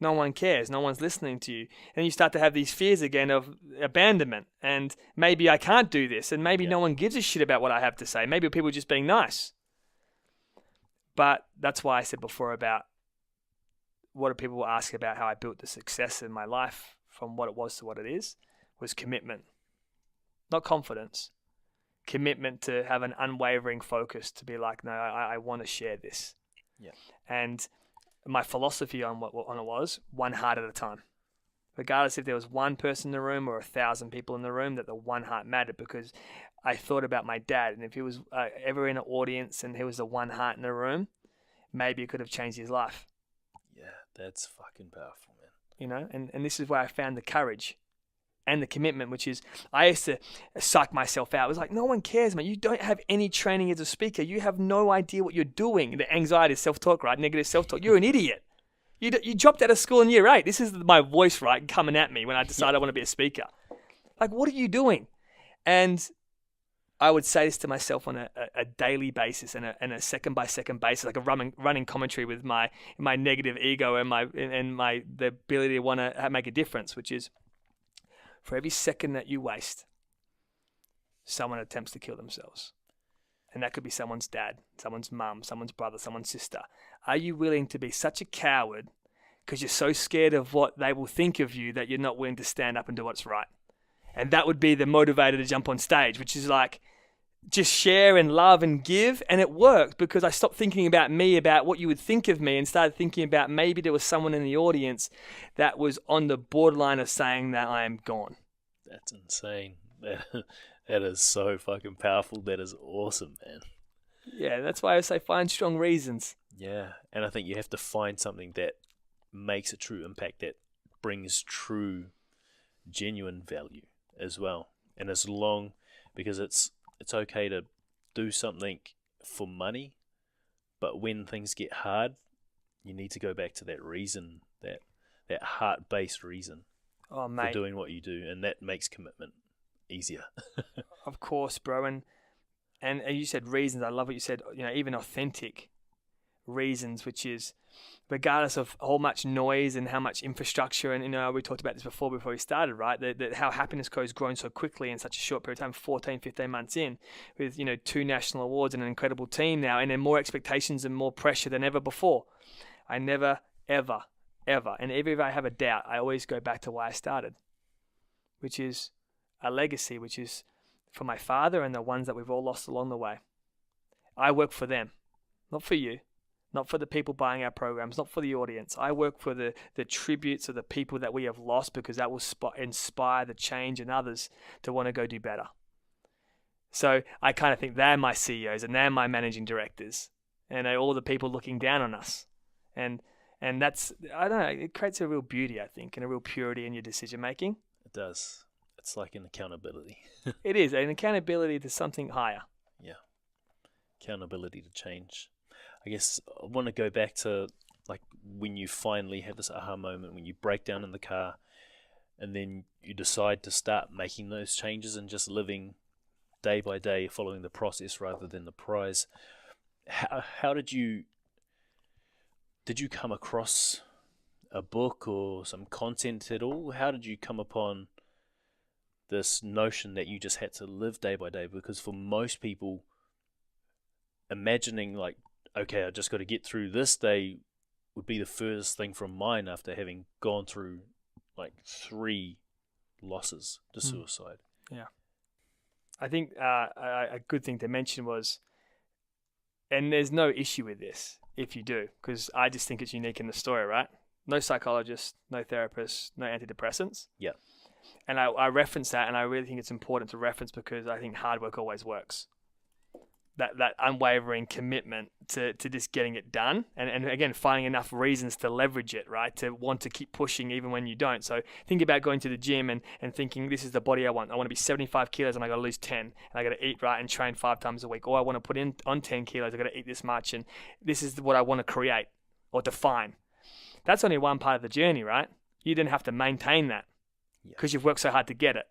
No one cares. No one's listening to you. And you start to have these fears again of abandonment. And maybe I can't do this. And maybe no one gives a shit about what I have to say. Maybe people are just being nice. But that's why I said before about what do people ask about how I built the success in my life from what it was to what it is, was commitment. Not confidence. Commitment to have an unwavering focus, to be like, no, I want to share this. Yeah. And my philosophy on it was one heart at a time. Regardless if there was one person in the room or 1,000 people in the room, that the one heart mattered, because I thought about my dad, and if he was ever in an audience and he was the one heart in the room, maybe it could have changed his life. Yeah, that's fucking powerful, man. You know, and this is where I found the courage and the commitment, which is, I used to psych myself out. It was like, no one cares, man. You don't have any training as a speaker. You have no idea what you're doing. The anxiety, self-talk, right? Negative self-talk. You're an idiot. You dropped out of school in year 8. This is my voice, right, coming at me when I decided I want to be a speaker. Like, what are you doing? And I would say this to myself on a daily basis and a second-by-second basis, like a running commentary with my negative ego and the ability to want to make a difference, which is, for every second that you waste, someone attempts to kill themselves. And that could be someone's dad, someone's mum, someone's brother, someone's sister. Are you willing to be such a coward because you're so scared of what they will think of you that you're not willing to stand up and do what's right? And that would be the motivator to jump on stage, which is like, just share and love and give. And it worked because I stopped thinking about me, about what you would think of me, and started thinking about maybe there was someone in the audience that was on the borderline of saying that I am gone. That's insane. That is so fucking powerful. That is awesome, man. Yeah, that's why I say find strong reasons. Yeah, and I think you have to find something that makes a true impact, that brings true, genuine value as well. And as long, because it's okay to do something for money, but when things get hard, you need to go back to that reason, that heart-based reason for doing what you do, and that makes commitment easier. Of course, bro. And you said reasons. I love what you said. You know, even authentic reasons, which is regardless of how much noise and how much infrastructure. And, you know, we talked about this before we started, right? That how Happiness Co has grown so quickly in such a short period of time, 14, 15 months in, with, you know, 2 national awards and an incredible team now, and then more expectations and more pressure than ever before. I never, ever, and if I have a doubt, I always go back to why I started, which is a legacy, which is for my father and the ones that we've all lost along the way. I work for them, not for you, not for the people buying our programs, not for the audience. I work for the tributes of the people that we have lost, because that will inspire the change in others to want to go do better. So I kind of think they're my CEOs and they're my managing directors, and they're all the people looking down on us. And that's, I don't know, it creates a real beauty, I think, and a real purity in your decision making. It does. It's like an accountability. It is an accountability to something higher. Yeah. Accountability to change. I guess I want to go back to, like, when you finally have this aha moment, when you break down in the car and then you decide to start making those changes and just living day by day, following the process rather than the prize. How did you come across a book or some content at all? How did you come upon this notion that you just had to live day by day? Because for most people, imagining like, okay, I just got to get through this day would be the furthest thing from mine after having gone through like 3 losses to suicide. Yeah. I think a good thing to mention was, and there's no issue with this if you do, because I just think it's unique in the story, right? No psychologist, no therapist, no antidepressants. Yeah. And I reference that, and I really think it's important to reference, because I think hard work always works. That unwavering commitment to just getting it done, and again, finding enough reasons to leverage it, right? To want to keep pushing even when you don't. So think about going to the gym and thinking, this is the body I want. I want to be 75 kilos and I got to lose 10, and I got to eat right and train 5 times a week. Or I want to put on 10 kilos, I got to eat this much, and this is what I want to create or define. That's only one part of the journey, right? You didn't have to maintain that because you've worked so hard to get it.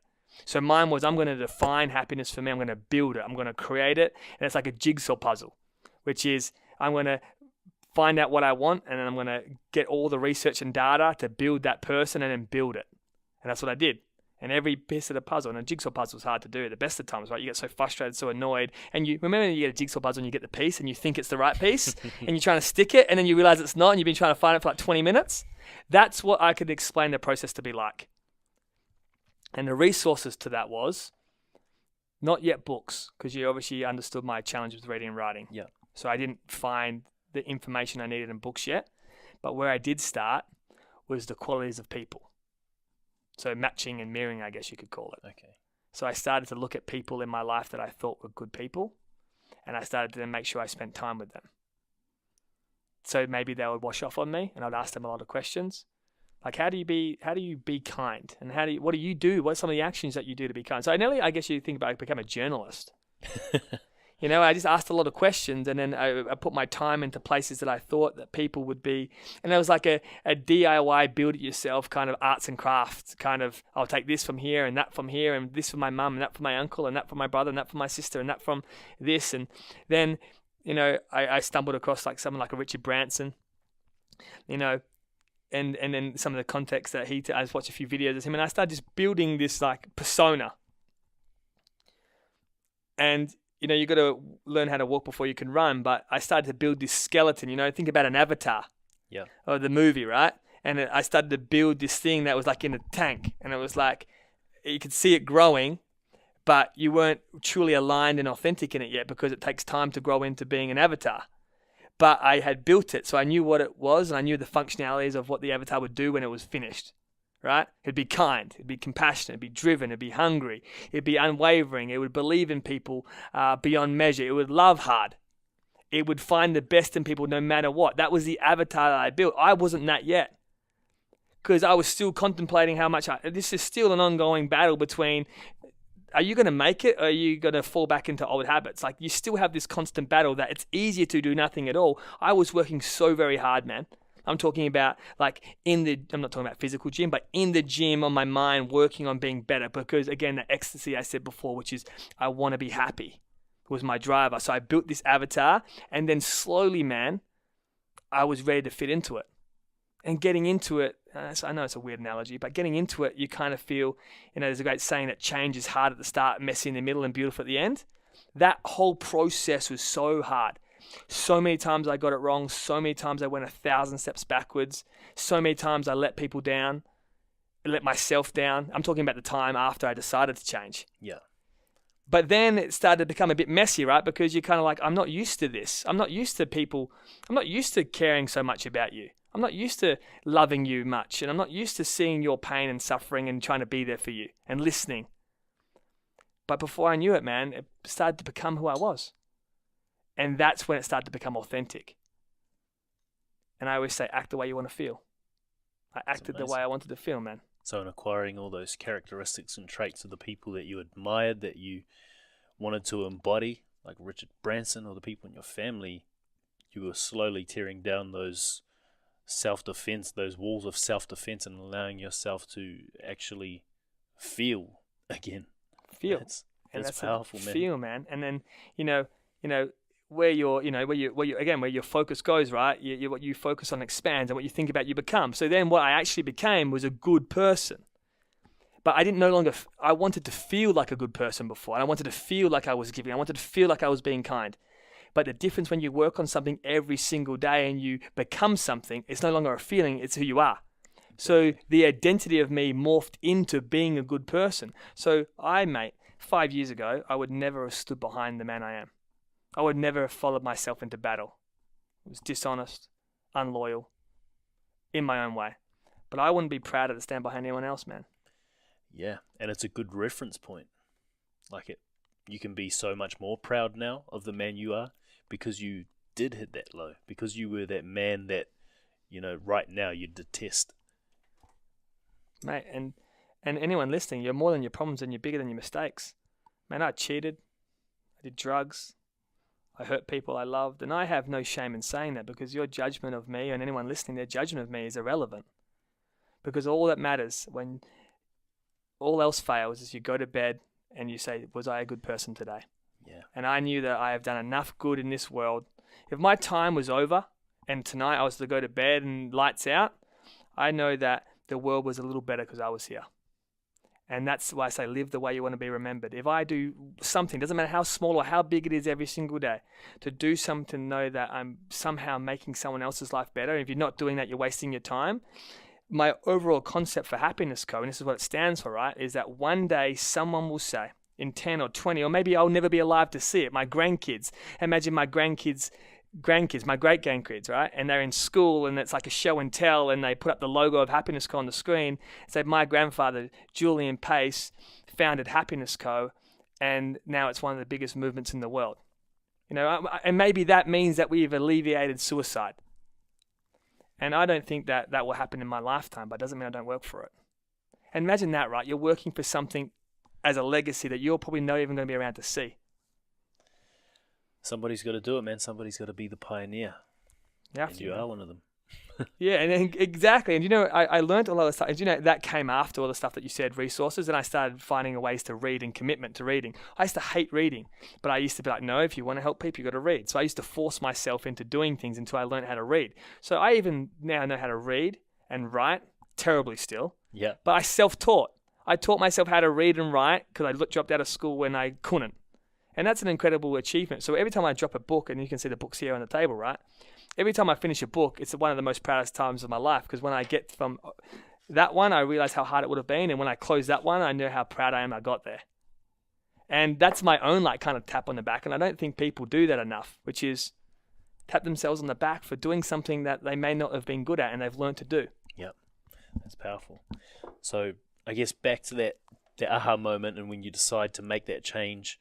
So mine was, I'm going to define happiness for me. I'm going to build it. I'm going to create it. And it's like a jigsaw puzzle, which is I'm going to find out what I want, and then I'm going to get all the research and data to build that person and then build it. And that's what I did. And every piece of the puzzle, and a jigsaw puzzle is hard to do at the best of times, right? You get so frustrated, so annoyed. And you remember you get a jigsaw puzzle and you get the piece and you think it's the right piece and you're trying to stick it and then you realize it's not, and you've been trying to find it for like 20 minutes. That's what I could explain the process to be like. And the resources to that was not yet books, because you obviously understood my challenge with reading and writing. Yeah. So I didn't find the information I needed in books yet. But where I did start was the qualities of people. So matching and mirroring, I guess you could call it. Okay. So I started to look at people in my life that I thought were good people, and I started to then make sure I spent time with them. So maybe they would wash off on me, and I'd ask them a lot of questions. Like, how do you be kind? And what do you do? What are some of the actions that you do to be kind? So I guess you think about become a journalist. I just asked a lot of questions, and then I put my time into places that I thought that people would be. And it was like a DIY, build it yourself kind of arts and crafts kind of, I'll take this from here and that from here and this from my mum and that from my uncle and that from my brother and that from my sister and that from this. And then, I stumbled across like someone like a Richard Branson, and then some of the context that I just watched a few videos of him, and I started just building this like persona. And you got to learn how to walk before you can run, but I started to build this skeleton. Think about an avatar, or the movie, right? And I started to build this thing that was like in a tank, and it was like you could see it growing, but you weren't truly aligned and authentic in it yet because it takes time to grow into being an avatar. But I had built it, so I knew what it was, and I knew the functionalities of what the avatar would do when it was finished, right? It'd be kind, it'd be compassionate, it'd be driven, it'd be hungry, it'd be unwavering, it would believe in people beyond measure, it would love hard, it would find the best in people no matter what. That was the avatar that I built. I wasn't that yet, because I was still contemplating how much this is still an ongoing battle between, are you going to make it, or are you going to fall back into old habits? Like, you still have this constant battle that it's easier to do nothing at all. I was working so very hard, man. I'm talking about I'm not talking about physical gym, but in the gym on my mind, working on being better. Because again, the ecstasy I said before, which is I want to be happy, was my driver. So I built this avatar, and then slowly, man, I was ready to fit into it. And getting into it, I know it's a weird analogy, but getting into it, you kind of feel, there's a great saying that change is hard at the start, messy in the middle, and beautiful at the end. That whole process was so hard. So many times I got it wrong. So many times I went 1,000 steps backwards. So many times I let people down, let myself down. I'm talking about the time after I decided to change. Yeah. But then it started to become a bit messy, right? Because you're kind of like, I'm not used to this. I'm not used to people. I'm not used to caring so much about you. I'm not used to loving you much. And I'm not used to seeing your pain and suffering and trying to be there for you and listening. But before I knew it, man, it started to become who I was. And that's when it started to become authentic. And I always say, act the way you want to feel. I acted the way I wanted to feel, man. So in acquiring all those characteristics and traits of the people that you admired, that you wanted to embody, like Richard Branson or the people in your family, you were slowly tearing down those self-defense, those walls of self-defense, and allowing yourself to actually feel again. Feel. That's powerful, man. Feel, man. And then, where your focus goes, right? What you focus on expands, and what you think about, you become. So then what I actually became was a good person. But I wanted to feel like a good person before. And I wanted to feel like I was giving. I wanted to feel like I was being kind. But the difference when you work on something every single day and you become something, it's no longer a feeling, it's who you are. So the identity of me morphed into being a good person. So 5 years ago, I would never have stood behind the man I am. I would never have followed myself into battle. I was dishonest, unloyal, in my own way. But I wouldn't be prouder to stand behind anyone else, man. Yeah, and it's a good reference point. You can be so much more proud now of the man you are because you did hit that low, because you were that man that, right now you detest. Mate, and anyone listening, you're more than your problems and you're bigger than your mistakes. Man, I cheated. I did drugs. I hurt people I loved. And I have no shame in saying that, because your judgment of me and anyone listening, their judgment of me is irrelevant. Because all that matters when all else fails is you go to bed and you say, was I a good person today? Yeah. And I knew that I have done enough good in this world. If my time was over and tonight I was to go to bed and lights out, I know that the world was a little better because I was here. And that's why I say live the way you want to be remembered. If I do something, doesn't matter how small or how big it is every single day, to do something to know that I'm somehow making someone else's life better. And if you're not doing that, you're wasting your time. My overall concept for Happiness Co., and this is what it stands for, right, is that one day someone will say, in 10 or 20, or maybe I'll never be alive to see it, my grandkids, imagine my grandkids grandkids, my great grandkids, right? And they're in school and it's like a show and tell and they put up the logo of Happiness Co on the screen. Say my grandfather, Julian Pace, founded Happiness Co, and now it's one of the biggest movements in the world. And maybe that means that we've alleviated suicide. And I don't think that will happen in my lifetime, but it doesn't mean I don't work for it. And imagine that, right? You're working for something as a legacy that you're probably not even going to be around to see. Somebody's got to do it, man. Somebody's got to be the pioneer. And you are one of them. Yeah, and exactly. And I learned a lot of stuff. And that came after all the stuff that you said, resources, and I started finding ways to read and commitment to reading. I used to hate reading, but I used to be like, no, if you want to help people, you got to read. So I used to force myself into doing things until I learned how to read. So I even now know how to read and write, terribly still. Yeah. But I self-taught. I taught myself how to read and write because I dropped out of school when I couldn't. And that's an incredible achievement. So every time I drop a book, and you can see the books here on the table, right? Every time I finish a book, it's one of the most proudest times of my life because when I get from that one, I realize how hard it would have been. And when I close that one, I know how proud I am I got there. And that's my own kind of tap on the back. And I don't think people do that enough, which is tap themselves on the back for doing something that they may not have been good at and they've learned to do. Yep. That's powerful. So I guess back to the aha moment and when you decide to make that change,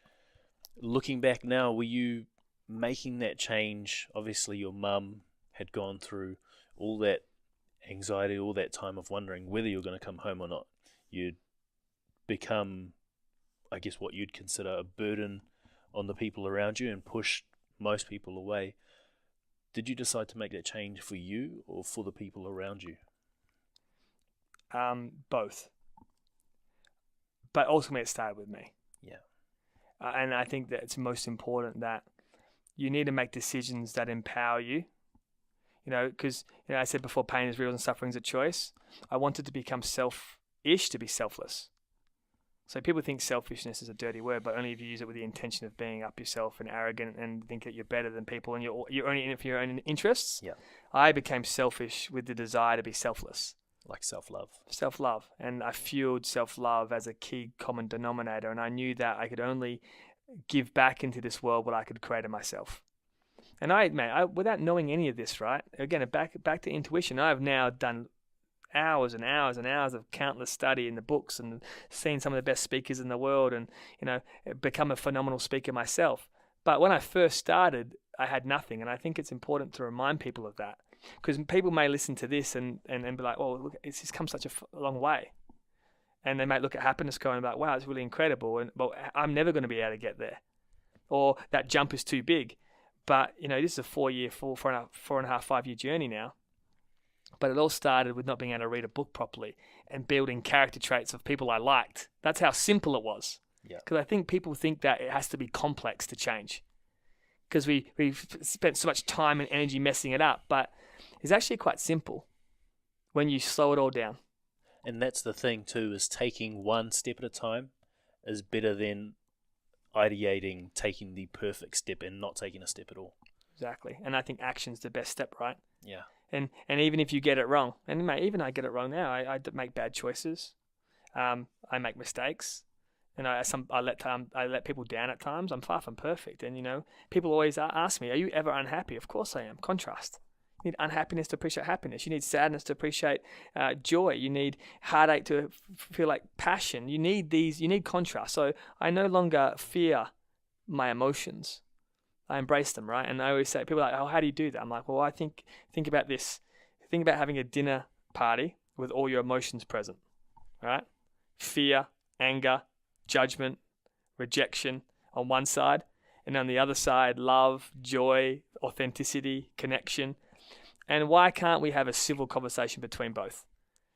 looking back now, were you making that change? Obviously your mum had gone through all that anxiety, all that time of wondering whether you're going to come home or not. You'd become, I guess, what you'd consider a burden on the people around you and push most people away. Did you decide to make that change for you or for the people around you? Both. But ultimately it started with me. Yeah. And I think that it's most important that you need to make decisions that empower you. Because I said before, pain is real and suffering is a choice. I wanted to become selfish to be selfless. So people think selfishness is a dirty word, but only if you use it with the intention of being up yourself and arrogant and think that you're better than people and you're only in it for your own interests. Yeah. I became selfish with the desire to be selfless. Like self-love. Self-love. And I fueled self-love as a key common denominator. And I knew that I could only give back into this world what I could create in myself. And I without knowing any of this, right? Again, back to intuition. I've now done hours and hours and hours of countless study in the books and seen some of the best speakers in the world and, become a phenomenal speaker myself. But when I first started, I had nothing. And I think it's important to remind people of that. Because people may listen to this and be like, oh, look, it's just come such a long way. And they might look at Happiness Co and be like, wow, it's really incredible. But I'm never going to be able to get there. Or that jump is too big. But, this is a 4 and a half, 5 year journey now. But it all started with not being able to read a book properly and building character traits of people I liked. That's how simple it was. Yeah. Because I think people think that it has to be complex to change. Because we've spent so much time and energy messing it up. But it's actually quite simple when you slow it all down. And that's the thing too, is taking one step at a time is better than ideating taking the perfect step and not taking a step at all. Exactly. And I think action's the best step, right? Yeah. And even if you get it wrong, and even I get it wrong now, I make bad choices. I make mistakes. And I let people down at times. I'm far from perfect. And, people always ask me, are you ever unhappy? Of course I am. Contrast. You need unhappiness to appreciate happiness. You need sadness to appreciate joy. You need heartache to feel like passion. You need contrast. So I no longer fear my emotions. I embrace them, right? And I always say, people are like, oh, how do you do that? I'm like, well, think about this. Think about having a dinner party with all your emotions present, right? Fear, anger, judgment, rejection on one side. And on the other side, love, joy, authenticity, connection. And why can't we have a civil conversation between both?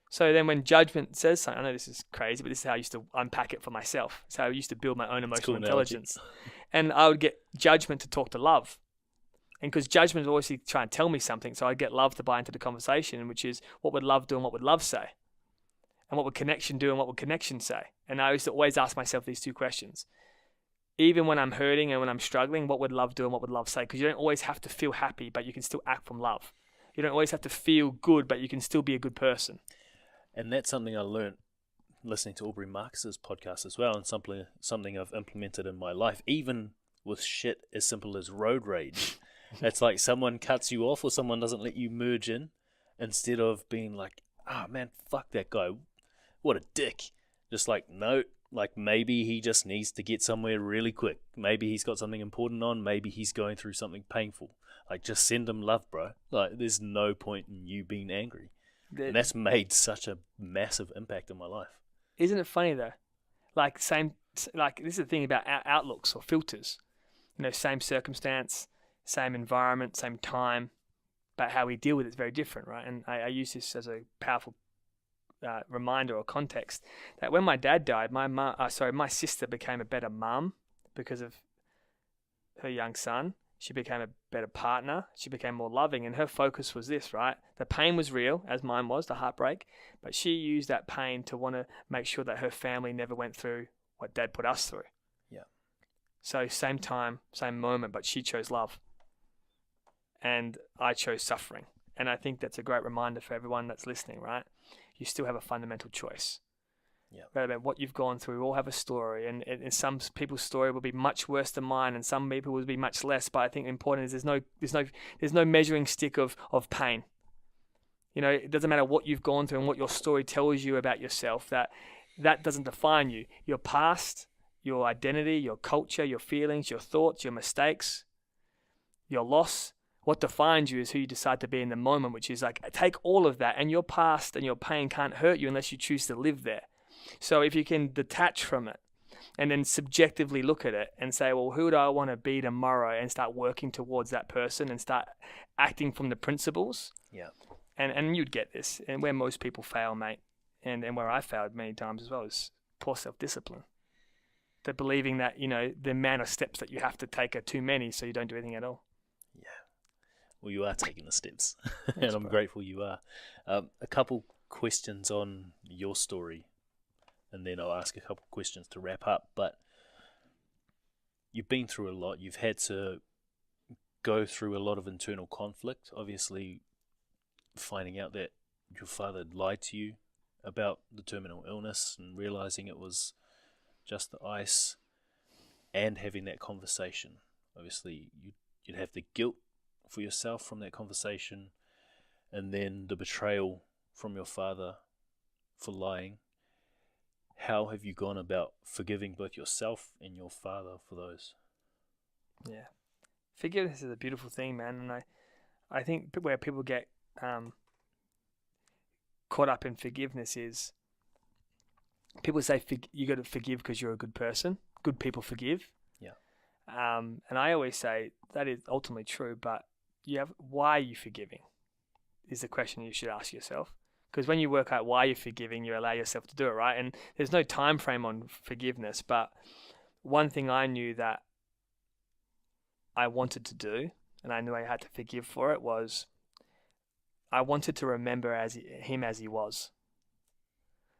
So then when judgment says something, I know this is crazy, but this is how I used to unpack it for myself. It's how I used to build my own emotional intelligence. And I would get judgment to talk to love. And because judgment is always trying to tell me something, so I'd get love to buy into the conversation, which is what would love do and what would love say? And what would connection do and what would connection say? And I used to always ask myself these two questions. Even when I'm hurting and when I'm struggling, what would love do and what would love say? Because you don't always have to feel happy, but you can still act from love. You don't always have to feel good, but you can still be a good person. And that's something I learned listening to Aubrey Marcus's podcast as well, and something I've implemented in my life, even with shit as simple as road rage. It's like someone cuts you off or someone doesn't let you merge in, instead of being like, oh man, fuck that guy, what a dick. Just like, no, like maybe he just needs to get somewhere really quick. Maybe he's got something important on. Maybe he's going through something painful. Like, just send him love, bro. Like, there's no point in you being angry. And that's made such a massive impact in my life. Isn't it funny though? Like this is the thing about outlooks or filters. Same circumstance, same environment, same time, but how we deal with it is very different, right? And I use this as a powerful reminder or context that when my dad died, my sister became a better mum because of her young son. She became a better partner. She became more loving, and her focus was this, right? The pain was real, as mine was, the heartbreak, but she used that pain to want to make sure that her family never went through what Dad put us through. Yeah. So same time, same moment, but she chose love, and I chose suffering. And I think that's a great reminder for everyone that's listening, right? You still have a fundamental choice. Yeah. Right, about what you've gone through. We all have a story, and some people's story will be much worse than mine, and some people will be much less. But I think important is there's no measuring stick of pain. It doesn't matter what you've gone through and what your story tells you about yourself. That doesn't define you. Your past, your identity, your culture, your feelings, your thoughts, your mistakes, your loss. What defines you is who you decide to be in the moment, which is like, take all of that, and your past and your pain can't hurt you unless you choose to live there. So if you can detach from it and then subjectively look at it and say, well, who do I want to be tomorrow, and start working towards that person and start acting from the principles. Yeah. And you'd get this. And where most people fail, mate, and where I failed many times as well, is poor self-discipline. To believing that, the amount of steps that you have to take are too many, so you don't do anything at all. Yeah. Well, you are taking the steps, and I'm grateful you are. A couple questions on your story, and then I'll ask a couple of questions to wrap up. But you've been through a lot. You've had to go through a lot of internal conflict. Obviously, finding out that your father lied to you about the terminal illness and realizing it was just the ice, and having that conversation. Obviously, you'd have the guilt for yourself from that conversation, and then the betrayal from your father for lying. How have you gone about forgiving both yourself and your father for those? Yeah. Forgiveness is a beautiful thing, man. And I think where people get caught up in forgiveness is people say you got to forgive because you're a good person. Good people forgive. Yeah. And I always say that is ultimately true, but why are you forgiving is the question you should ask yourself. Because when you work out why you're forgiving, you allow yourself to do it, right? And there's no time frame on forgiveness, but one thing I knew that I wanted to do, and I knew I had to forgive for it, was I wanted to remember him as he was.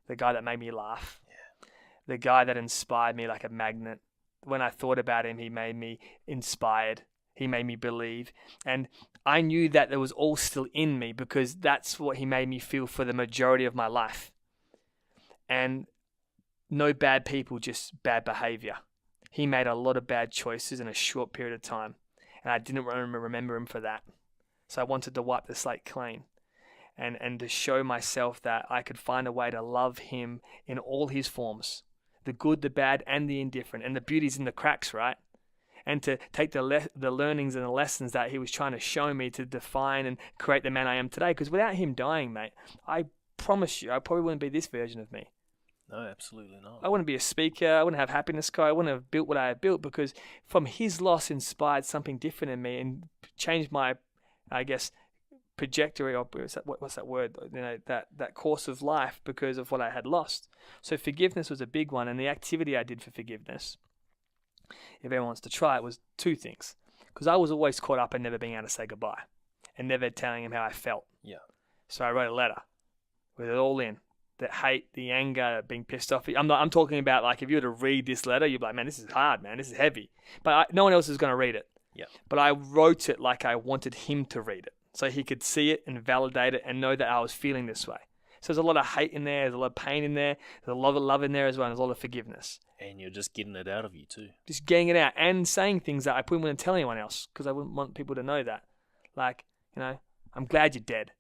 The guy that made me laugh. Yeah. The guy that inspired me like a magnet. When I thought about him, he made me inspired. He made me believe. And I knew that it was all still in me because that's what he made me feel for the majority of my life. And no bad people, just bad behavior. He made a lot of bad choices in a short period of time. And I didn't remember him for that. So I wanted to wipe the slate clean. And to show myself that I could find a way to love him in all his forms. The good, the bad, and the indifferent. And the beauty's in the cracks, right? And to take the learnings and the lessons that he was trying to show me to define and create the man I am today. Because without him dying, mate, I promise you, I probably wouldn't be this version of me. No, absolutely not. I wouldn't be a speaker. I wouldn't have Happiness Co. I wouldn't have built what I have built because from his loss inspired something different in me and changed my, I guess, trajectory, or what's that word? That course of life because of what I had lost. So forgiveness was a big one, and the activity I did for forgiveness, if anyone wants to try it, was two things. Because I was always caught up in never being able to say goodbye and never telling him how I felt. Yeah. So I wrote a letter with it all in. The hate, the anger, being pissed off. I'm talking about, like, if you were to read this letter, you'd be like, man, this is hard, man. This is heavy. But no one else is going to read it. Yeah. But I wrote it like I wanted him to read it. So he could see it and validate it and know that I was feeling this way. So there's a lot of hate in there. There's a lot of pain in there. There's a lot of love in there as well. And there's a lot of forgiveness. And you're just getting it out of you too. Just getting it out and saying things that I wouldn't want to tell anyone else because I wouldn't want people to know that. Like, I'm glad you're dead.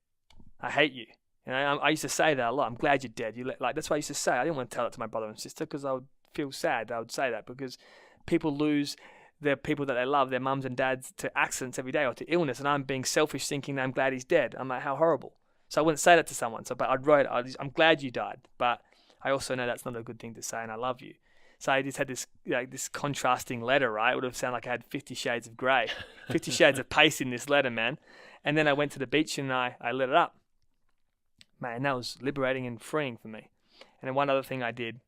I hate you. I used to say that a lot. I'm glad you're dead. That's what I used to say. I didn't want to tell it to my brother and sister because I would feel sad. I would say that because people lose their people that they love, their mums and dads, to accidents every day or to illness, and I'm being selfish thinking that I'm glad he's dead. I'm like, how horrible. So I wouldn't say that to someone. But I'd write, I'm glad you died, but I also know that's not a good thing to say, and I love you. So I just had this contrasting letter, right? It would have sounded like I had 50 shades of grey, 50 shades of Pace in this letter, man. And then I went to the beach and I lit it up. Man, that was liberating and freeing for me. And then one other thing I did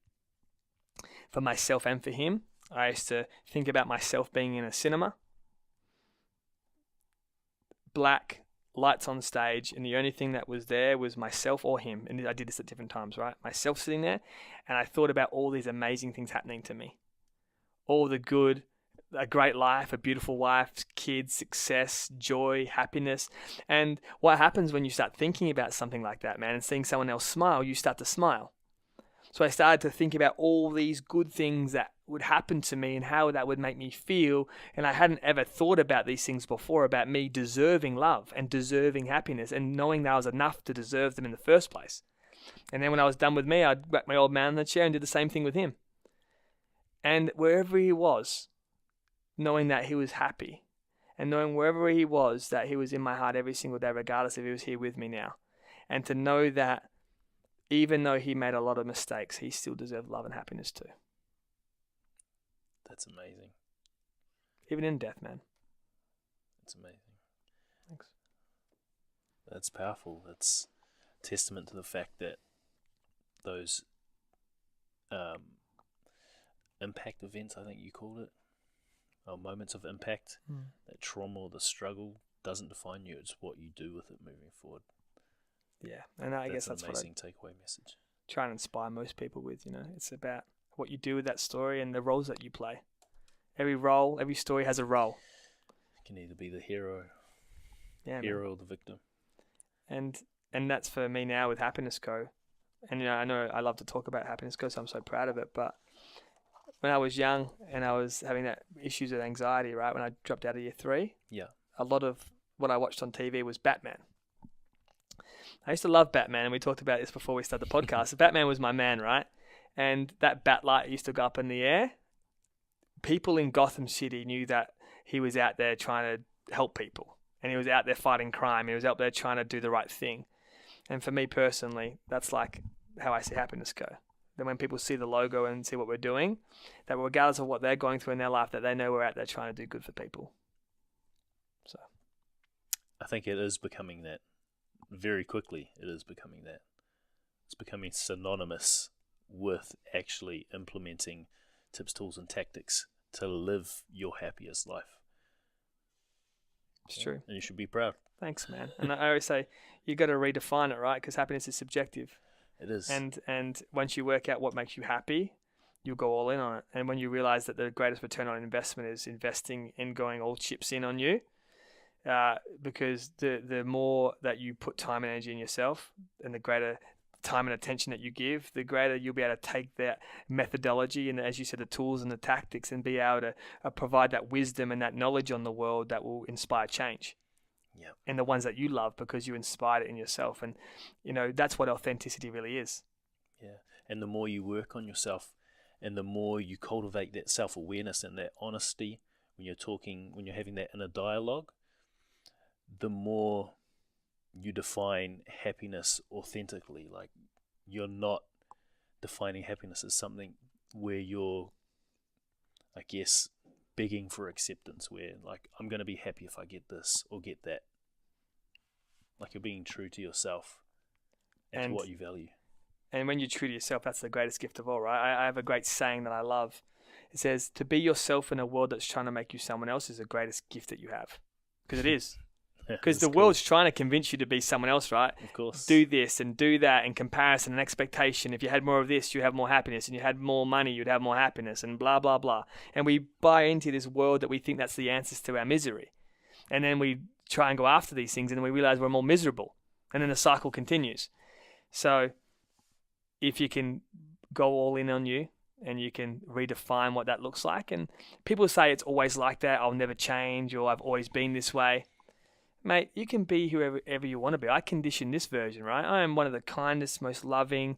for myself and for him, I used to think about myself being in a cinema, black, lights on stage, and the only thing that was there was myself or him. And I did this at different times, right? Myself sitting there, and I thought about all these amazing things happening to me. All the good, a great life, a beautiful wife, kids, success, joy, happiness. And what happens when you start thinking about something like that, man, and seeing someone else smile, you start to smile. So I started to think about all these good things that would happen to me and how that would make me feel. And I hadn't ever thought about these things before, about me deserving love and deserving happiness and knowing that I was enough to deserve them in the first place. And then when I was done with me, I'd whack my old man in the chair and did the same thing with him. And wherever he was, knowing that he was happy and knowing wherever he was, that he was in my heart every single day, regardless if he was here with me now. And to know that even though he made a lot of mistakes, he still deserved love and happiness too. That's amazing. Even in death, man. That's amazing. Thanks. That's powerful. That's testament to the fact that those impact events, I think you called it, or moments of impact, that trauma or the struggle doesn't define you. It's what you do with it moving forward. Yeah, and I guess that's an amazing takeaway message. Try and inspire most people with, it's about what you do with that story and the roles that you play. Every story has a role. You can either be the hero, or the victim. And that's for me now with Happiness Co. And I know I love to talk about Happiness Co, so I'm so proud of it. But when I was young and I was having that issues with anxiety, right, when I dropped out of year 3, a lot of what I watched on TV was Batman. I used to love Batman, and we talked about this before we started the podcast. Batman was my man, right? And that bat light used to go up in the air. People in Gotham City knew that he was out there trying to help people, and he was out there fighting crime. He was out there trying to do the right thing. And for me personally, that's like how I see Happiness go. That when people see the logo and see what we're doing, that regardless of what they're going through in their life, that they know we're out there trying to do good for people. So I think it is becoming that. Very quickly, it is becoming that. It's becoming synonymous with actually implementing tips, tools, and tactics to live your happiest life. It's true. And you should be proud. Thanks, man. And I always say, you got to redefine it, right? Because happiness is subjective. It is. And once you work out what makes you happy, you'll go all in on it. And when you realize that the greatest return on investment is investing in going all chips in on you, because the more that you put time and energy in yourself, and the greater time and attention that you give, the greater you'll be able to take that methodology and, as you said, the tools and the tactics, and be able to provide that wisdom and that knowledge on the world that will inspire change. Yeah. And the ones that you love because you inspired it in yourself. And that's what authenticity really is. Yeah. And the more you work on yourself, and the more you cultivate that self-awareness and that honesty when you're having that inner dialogue, the more you define happiness authentically. Like, you're not defining happiness as something where you're, I guess, begging for acceptance, where like, I'm going to be happy if I get this or get that. Like, you're being true to yourself and to what you value. And when you're true to yourself, that's the greatest gift of all, right? I have a great saying that I love. It says, to be yourself in a world that's trying to make you someone else is the greatest gift that you have. Because it is. Because the world's trying to convince you to be someone else, right? Of course. Do this and do that, and comparison and expectation. If you had more of this, you have more happiness. And you had more money, you'd have more happiness, and blah, blah, blah. And we buy into this world that we think that's the answers to our misery. And then we try and go after these things, and then we realize we're more miserable. And then the cycle continues. So if you can go all in on you and you can redefine what that looks like, and people say it's always like that, I'll never change, or I've always been this way. Mate, you can be whoever you want to be. I conditioned this version, right? I am one of the kindest, most loving,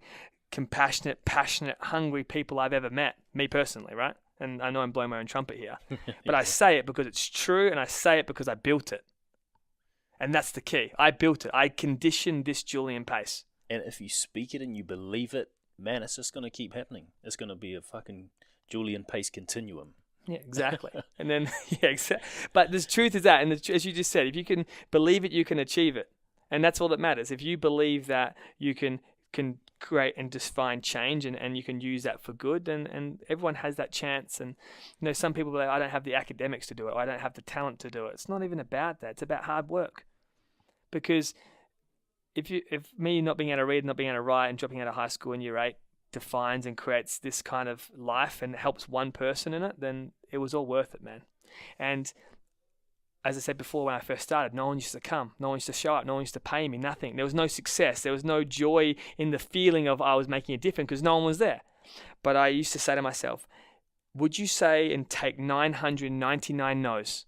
compassionate, passionate, hungry people I've ever met, me personally, right? And I know I'm blowing my own trumpet here, but I say it because it's true, and I say it because I built it. And that's the key. I built it. I conditioned this Julian Pace. And if you speak it and you believe it, man, it's just going to keep happening. It's going to be a fucking Julian Pace continuum. Yeah, exactly. And then, yeah, exactly. But the truth is that, and as you just said, if you can believe it, you can achieve it. And that's all that matters. If you believe that you can create and define change, and you can use that for good, and everyone has that chance. And, some people are like, I don't have the academics to do it, or I don't have the talent to do it. It's not even about that. It's about hard work. Because if me not being able to read, not being able to write, and dropping out of high school in year 8 defines and creates this kind of life and helps one person in it, then it was all worth it, man. And as I said before, when I first started, no one used to come, no one used to show up, no one used to pay me, nothing. There was no success. There was no joy in the feeling of I was making a difference because no one was there. But I used to say to myself, would you say and take 999 no's?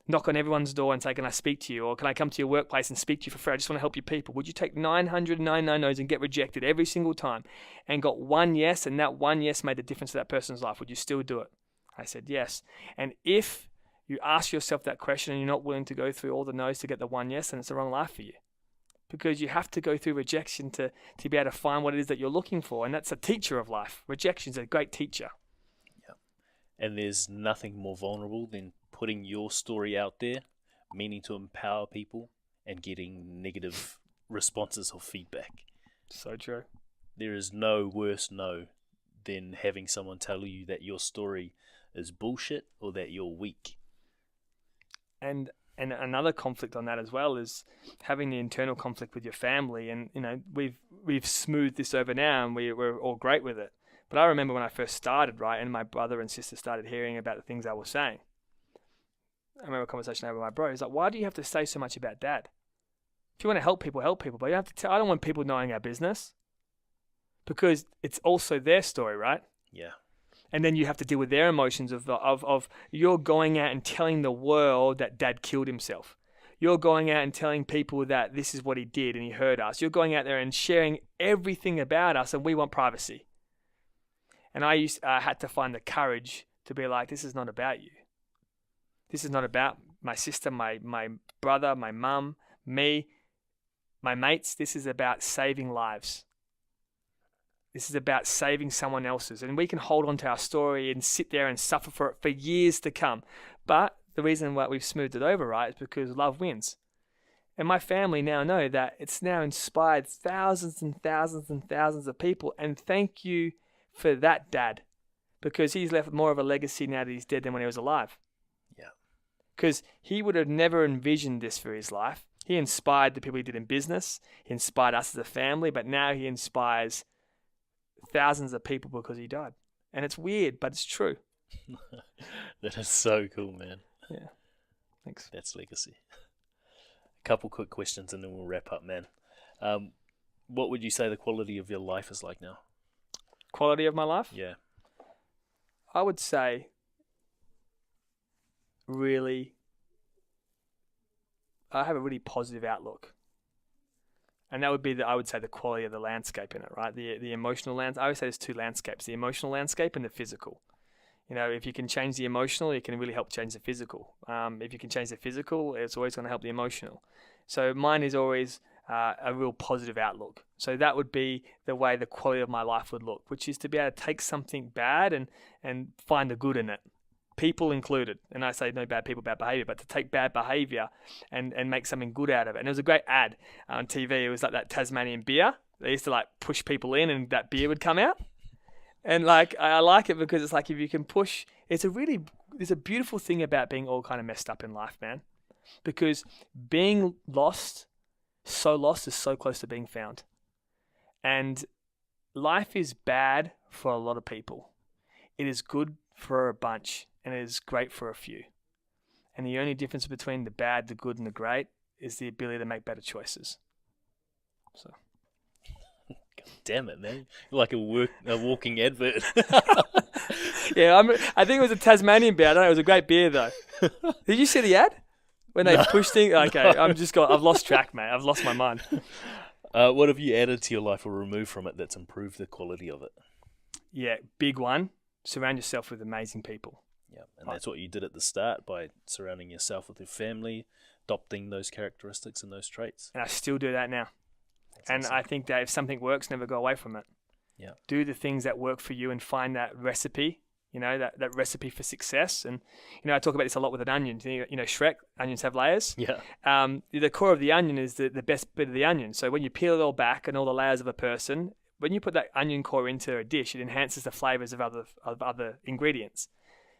Knock on everyone's door and say, can I speak to you? Or can I come to your workplace and speak to you for free? I just want to help you people. Would you take 999 no's and get rejected every single time and got one yes, and that one yes made the difference to that person's life? Would you still do it? I said yes. And if you ask yourself that question and you're not willing to go through all the no's to get the one yes, then it's the wrong life for you. Because you have to go through rejection to be able to find what it is that you're looking for. And that's a teacher of life. Rejection is a great teacher. Yeah. And there's nothing more vulnerable than putting your story out there, meaning to empower people, and getting negative responses or feedback. So true. There is no worse no than having someone tell you that your story is bullshit or that you're weak. And another conflict on that as well is having the internal conflict with your family. And we've smoothed this over now, and we're all great with it. But I remember when I first started, right, and my brother and sister started hearing about the things I was saying. I remember a conversation I had with my bro. He's like, why do you have to say so much about dad? If you want to help people, help people. But you have to tell. I don't want people knowing our business, because it's also their story, right? Yeah. And then you have to deal with their emotions of you're going out and telling the world that dad killed himself. You're going out and telling people that this is what he did and he hurt us. You're going out there and sharing everything about us, and we want privacy. And I had to find the courage to be like, this is not about you. This is not about my sister, my brother, my mum, me, my mates. This is about saving lives. This is about saving someone else's. And we can hold on to our story and sit there and suffer for it for years to come. But the reason why we've smoothed it over, right, is because love wins. And my family now know that it's now inspired thousands and thousands and thousands of people. And thank you for that, Dad, because he's left more of a legacy now that he's dead than when he was alive. Yeah. Because he would have never envisioned this for his life. He inspired the people he did in business. He inspired us as a family, but now he inspires thousands of people because he died. And it's weird, but it's true. That is so cool, man. Yeah. Thanks. That's legacy. A couple quick questions and then we'll wrap up, man. What would you say the quality of your life is like now? Quality of my life? Yeah. I would say really, I have a really positive outlook. And that would be, I would say, the quality of the landscape in it, right? The emotional landscape. I always say there's two landscapes, the emotional landscape and the physical. If you can change the emotional, it can really help change the physical. If you can change the physical, it's always going to help the emotional. So mine is always a real positive outlook. So that would be the way the quality of my life would look, which is to be able to take something bad and find the good in it. People included. And I say no bad people, bad behavior, but to take bad behavior and make something good out of it. And there was a great ad on TV. It was like that Tasmanian beer. They used to like push people in and that beer would come out. And like, I like it because it's like, if you can push, there's a beautiful thing about being all kind of messed up in life, man. Because being lost is so close to being found. And life is bad for a lot of people. It is good for a bunch, and it is great for a few. And the only difference between the bad, the good, and the great is the ability to make better choices. So, Damn it, man! You're like a walking advert. Yeah, I think it was a Tasmanian beer. I don't know. It was a great beer though. Did you see the ad when they pushed things? Okay, No. I've lost track, mate. I've lost my mind. What have you added to your life or removed from it that's improved the quality of it? Yeah, big one. Surround yourself with amazing people. Yeah, and that's what you did at the start by surrounding yourself with your family, adopting those characteristics and those traits. And I still do that now. That's awesome. I think that if something works, never go away from it. Yeah. Do the things that work for you and find that recipe, that recipe for success. And, I talk about this a lot with an onion. Shrek, onions have layers. Yeah. The core of the onion is the best bit of the onion. So when you peel it all back and all the layers of a person, when you put that onion core into a dish, it enhances the flavors of other ingredients.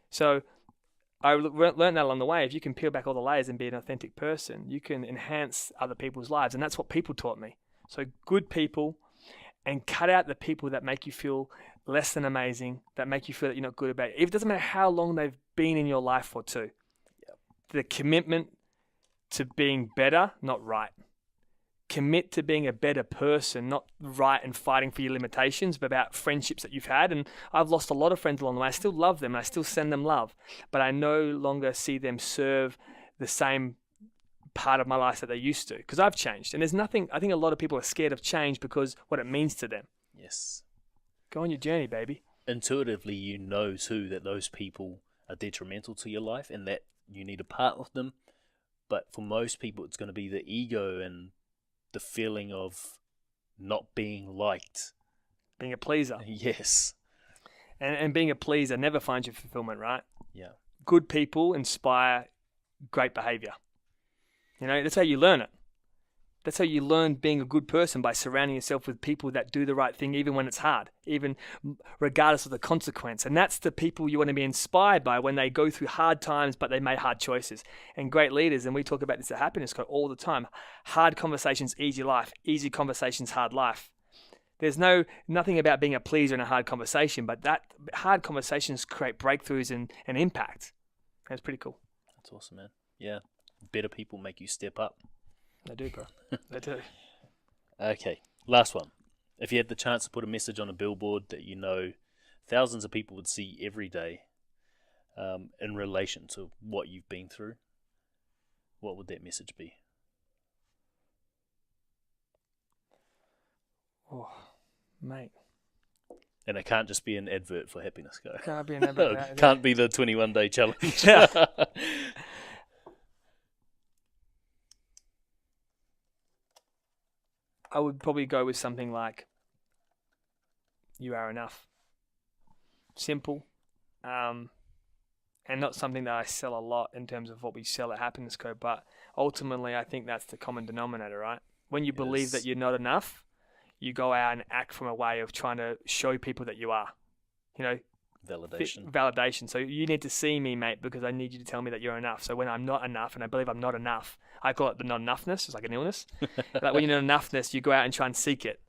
So I learned that along the way. If you can peel back all the layers and be an authentic person, you can enhance other people's lives. And that's what people taught me. So good people, and cut out the people that make you feel less than amazing, that make you feel that you're not good about it. It doesn't matter how long they've been in your life for too. Yep. The commitment to being better, not right. Commit to being a better person, not right and fighting for your limitations, but about friendships that you've had. And I've lost a lot of friends along the way. I still love them and I still send them love, but I no longer see them serve the same part of my life that they used to, because I've changed. And there's nothing, I think a lot of people are scared of change because what it means to them. Yes. Go on your journey, baby. Intuitively, you know too that those people are detrimental to your life and that you need to part with them. But for most people, it's going to be the ego and the feeling of not being liked. Being a pleaser. Yes. And being a pleaser never finds you fulfillment, right? Yeah. Good people inspire great behavior. That's how you learn it. That's how you learn being a good person, by surrounding yourself with people that do the right thing even when it's hard, even regardless of the consequence. And that's the people you want to be inspired by when they go through hard times, but they made hard choices. And great leaders, and we talk about this at Happiness Code all the time, hard conversations, easy life, easy conversations, hard life. There's nothing about being a pleaser in a hard conversation, but that hard conversations create breakthroughs and impact. That's pretty cool. That's awesome, man. Yeah. Better people make you step up. They do, bro. They do. Okay, last one. If you had the chance to put a message on a billboard that thousands of people would see every day in relation to what you've been through, what would that message be? Oh, mate. And it can't just be an advert for Happiness Go. Can't be an advert. Can't be the 21-day challenge. Yeah. I would probably go with something like, you are enough. Simple. And not something that I sell a lot in terms of what we sell at Happiness Code, but ultimately I think that's the common denominator, right? When you believe that you're not enough, you go out and act from a way of trying to show people that you are. Validation. So you need to see me, mate, because I need you to tell me that you're enough. So when I'm not enough, and I believe I'm not enough, I call it the not enoughness. It's like an illness. Like when you're not enoughness, you go out and try and seek it.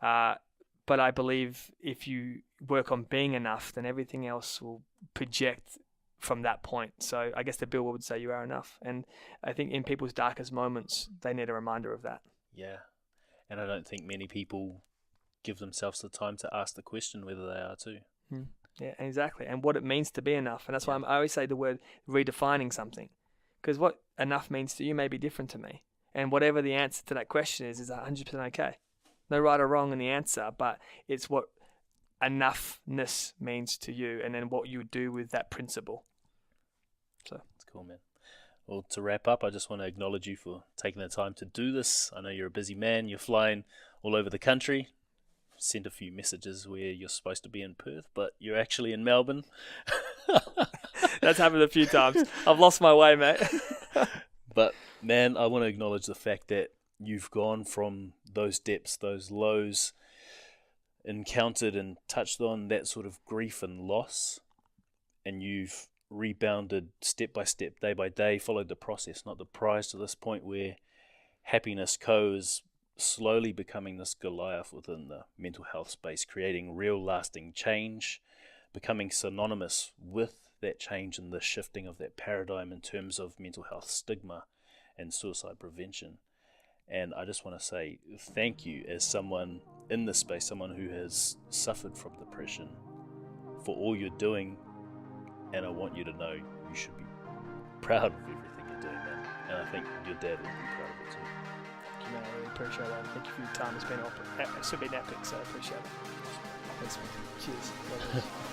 But I believe if you work on being enough, then everything else will project from that point. So I guess the billboard would say you are enough. And I think in people's darkest moments, they need a reminder of that. Yeah. And I don't think many people give themselves the time to ask the question whether they are too. Yeah, exactly. And what it means to be enough. And that's why I always say the word redefining something. Because what enough means to you may be different to me. And whatever the answer to that question is 100% okay. No right or wrong in the answer, but it's what enoughness means to you and then what you do with that principle. So that's cool, man. Well, to wrap up, I just want to acknowledge you for taking the time to do this. I know you're a busy man. You're flying all over the country. Sent a few messages where you're supposed to be in Perth, but you're actually in Melbourne. That's happened a few times. I've lost my way, mate. But, man, I want to acknowledge the fact that you've gone from those depths, those lows, encountered and touched on that sort of grief and loss, and you've rebounded step by step, day by day, followed the process, not the prize, to this point where Happiness Co. is slowly becoming this Goliath within the mental health space, creating real lasting change, becoming synonymous with that change and the shifting of that paradigm in terms of mental health stigma and suicide prevention. And I just want to say thank you as someone in this space, someone who has suffered from depression, for all you're doing, and I want you to know you should be proud of everything you're doing, man. And I think your dad would be proud of it too. Thank you, man. I really appreciate that. Thank you for your time. It's been epic, so I appreciate it. Thanks, man. Cheers.